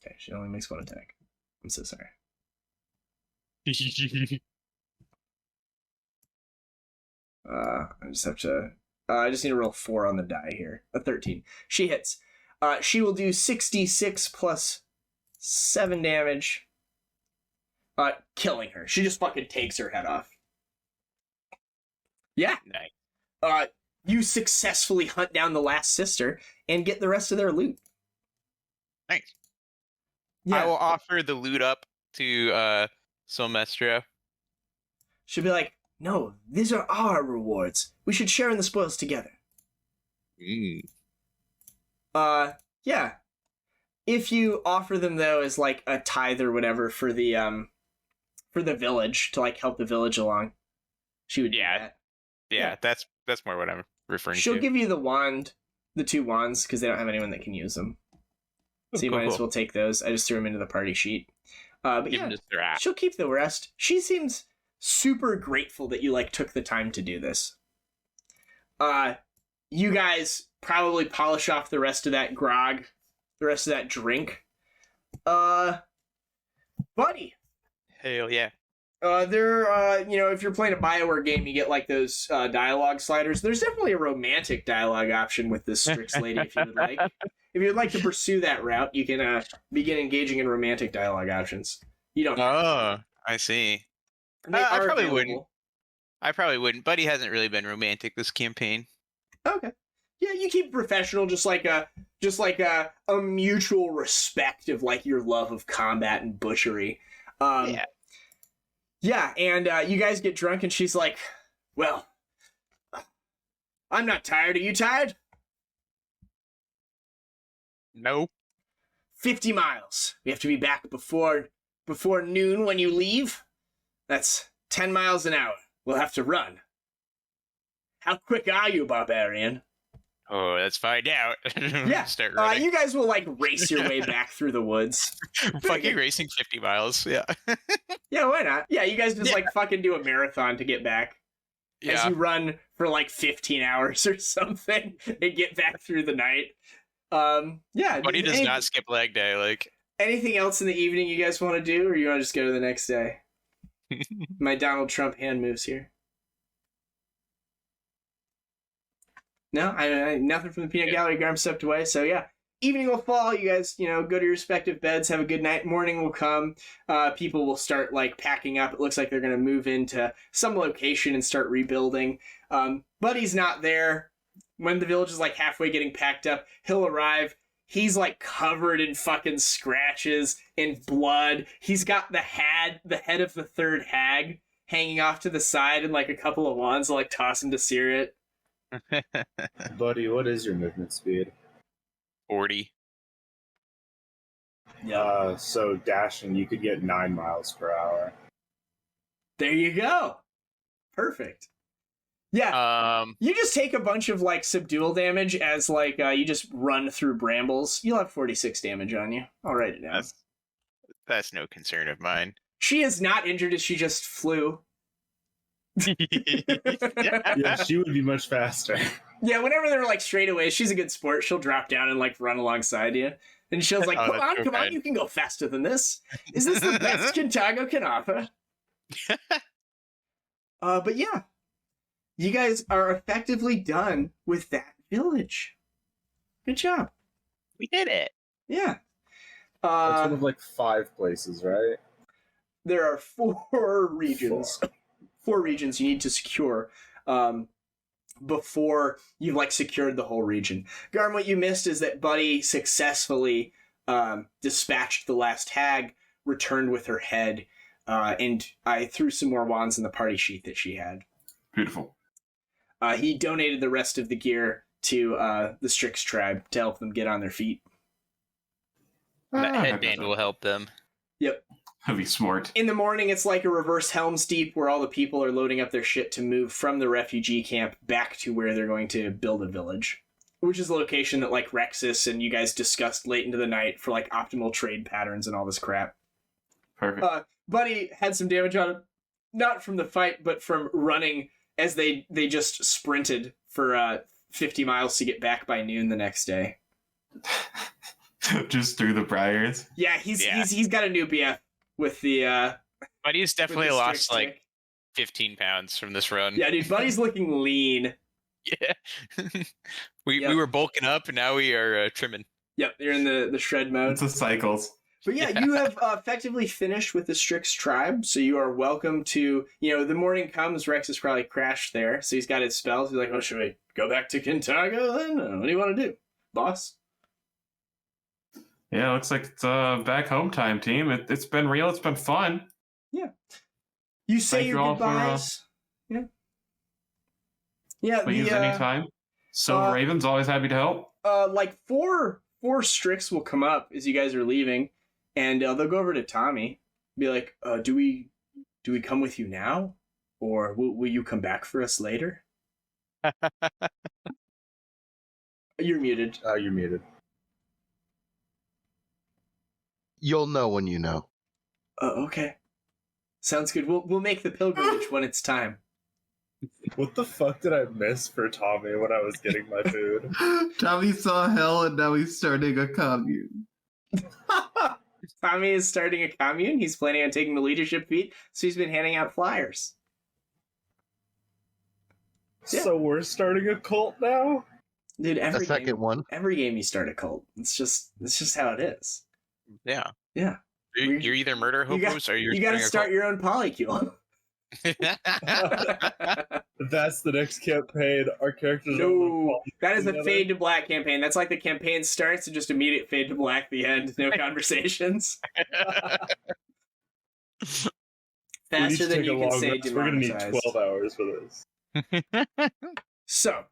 Okay, she only makes one attack. I'm so sorry. I just have to... I just need to roll 4 on the die here. A 13. She hits. She will do 66 plus 7 damage. Killing her. She just fucking takes her head off. Yeah. Nice. You successfully hunt down the last sister and get the rest of their loot. Thanks. Yeah. I will offer the loot up to Sylmester. She'll be like, no, these are our rewards. We should share in the spoils together. Yeah. If you offer them, though, as, a tithe or whatever for the village, to, help the village along, she would do that. Yeah, that's more what I'm referring to. She'll give you the wand, the 2 wands, because they don't have anyone that can use them. So you might as well take those. I just threw them into the party sheet. But give them just their app. She'll keep the rest. She seems super grateful that you, took the time to do this. You guys probably polish off the rest of that grog, the rest of that drink. Buddy. Hell yeah. If you're playing a BioWare game, you get, those dialogue sliders. There's definitely a romantic dialogue option with this Strix lady, if you would like. If you'd like to pursue that route, you can begin engaging in romantic dialogue options. You don't have to. I see. I probably wouldn't. Buddy hasn't really been romantic this campaign. Okay. Yeah, you keep professional, just like a mutual respect of your love of combat and butchery. Yeah. Yeah, and you guys get drunk, and she's like, "Well, I'm not tired. Are you tired?" Nope. 50 miles. We have to be back before noon when you leave. That's 10 miles an hour. We'll have to run. How quick are you, Barbarian? Oh, let's find out. Yeah. Start running. You guys will race your way back through the woods. Fucking racing 50 miles. Yeah. Yeah, why not? Yeah, you guys just fucking do a marathon to get back. Yeah. As you run for 15 hours or something and get back through the night. Yeah. Buddy does not skip leg day. Anything else in the evening you guys want to do, or you want to just go to the next day? My Donald Trump hand moves here. No, I nothing from the peanut gallery. Garm stepped away, so yeah, evening will fall. You guys, go to your respective beds, have a good night. Morning will come. People will start packing up. It looks like they're going to move into some location and start rebuilding. Buddy's not there. When the village is halfway getting packed up, he'll arrive. He's covered in fucking scratches and blood. He's got the head of the third hag hanging off to the side, and a couple of wands will toss him to sear it. Buddy, what is your movement speed? 40. Yeah. So dashing, you could get 9 miles per hour. There you go. Perfect. Yeah. You just take a bunch of subdual damage as you just run through brambles. You'll have 46 damage on you. I'll write it down. That's no concern of mine. She is not injured as she just flew. Yeah, she would be much faster. Yeah, whenever they're straight away, she's a good sport. She'll drop down and run alongside you. And she'll come on, you can go faster than this. Is this the best Kintago can offer? But yeah. You guys are effectively done with that village. Good job. We did it. Yeah. That's one of 5 places, right? There are 4 regions. 4 regions you need to secure before you've secured the whole region. Garm, what you missed is that Buddy successfully dispatched the last hag, returned with her head, and I threw some more wands in the party sheet that she had. Beautiful. He donated the rest of the gear to the Strix tribe to help them get on their feet. That headband will help them. Yep. That'd be smart. In the morning, it's like a reverse Helm's Deep where all the people are loading up their shit to move from the refugee camp back to where they're going to build a village, which is a location that Rexus and you guys discussed late into the night for optimal trade patterns and all this crap. Perfect. Buddy had some damage on him, not from the fight, but from running as they just sprinted for 50 miles to get back by noon the next day. Just through the briars. Yeah, he's got a new BF with the Buddy's definitely with the lost stick. 15 pounds from this run. Yeah, dude, Buddy's looking lean. Yeah. We were bulking up and now we are trimming. Yep, you're in the shred mode. It's the cycles. But yeah, you have effectively finished with the Strix tribe, so you are welcome to, the morning comes, Rex has probably crashed there, so he's got his spells. He's like, oh, should we go back to Kintago then? What do you want to do, boss? Yeah, looks like it's back home time, team. It's been real. It's been fun. Yeah. You say Thank your you all goodbyes. Yeah. Yeah. Please, anytime. Silver Raven's always happy to help. 4 Strix will come up as you guys are leaving, and they'll go over to Tommy, be like, do we come with you now, or will you come back for us later? You're muted. You're muted. You'll know when you know. Okay. Sounds good. We'll make the pilgrimage when it's time. What the fuck did I miss for Tommy when I was getting my food? Tommy saw hell and now he's starting a commune. Tommy is starting a commune. He's planning on taking the leadership feat, so he's been handing out flyers. Yeah. So we're starting a cult now? Dude, every game you start a cult. It's just how it is. Yeah. Yeah. You're either murder hopos or you got to start your own polycule. That's the next campaign. Our characters No, that is a fade to black campaign. That's like the campaign starts and just immediate fade to black at the end. No conversations. Faster than you can say We're going to need 12 hours for this. So,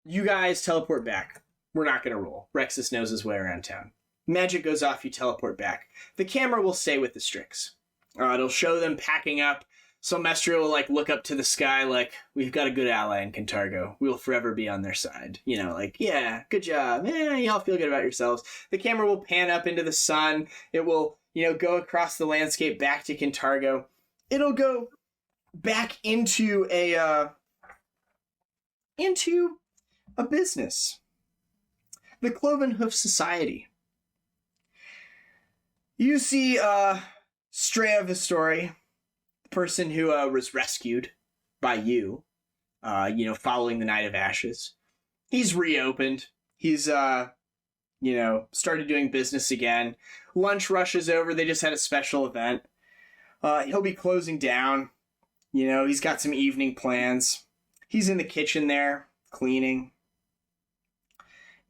you guys teleport back. We're not going to roll. Rexus knows his way around town. Magic goes off, you teleport back. The camera will stay with the Strix. It'll show them packing up. Silmestria will look up to the sky we've got a good ally in Kintargo. We will forever be on their side. Yeah, good job. Y'all feel good about yourselves. The camera will pan up into the sun. It will, go across the landscape back to Kintargo. It'll go back into a business. The Cloven Hoof Society. You see Strea Vistori, the person who was rescued by you, following the Night of Ashes. He's reopened. He's started doing business again. Lunch rushes over. They just had a special event. He'll be closing down. He's got some evening plans. He's in the kitchen there, cleaning.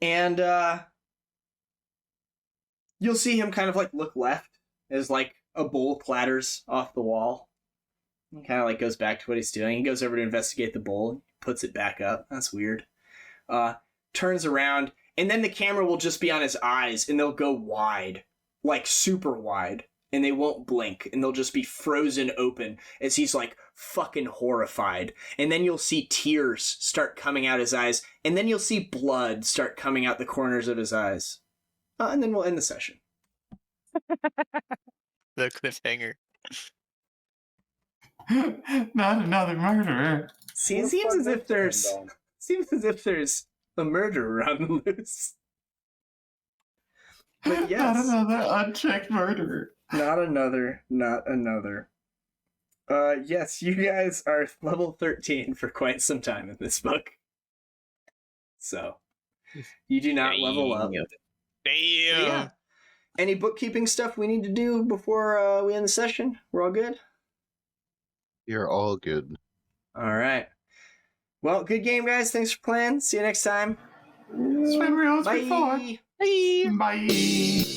And you'll see him kind of look left as a bowl clatters off the wall. He kind of goes back to what he's doing. He goes over to investigate the bowl, puts it back up. That's weird. Turns around, and then the camera will just be on his eyes, and they'll go wide, super wide, and they won't blink, and they'll just be frozen open as he's fucking horrified. And then you'll see tears start coming out his eyes, and then you'll see blood start coming out the corners of his eyes. And then we'll end the session. The cliffhanger. Not another murderer. See, it seems as if there's a murderer on the loose. But yes. Not another unchecked murderer. Not another. Yes, you guys are level 13 for quite some time in this book. So, you do not level up. Damn. Yeah. Any bookkeeping stuff we need to do before we end the session? We're all good? You're all good. All right. Well, good game, guys. Thanks for playing. See you next time. Swim reels before. Bye. Bye.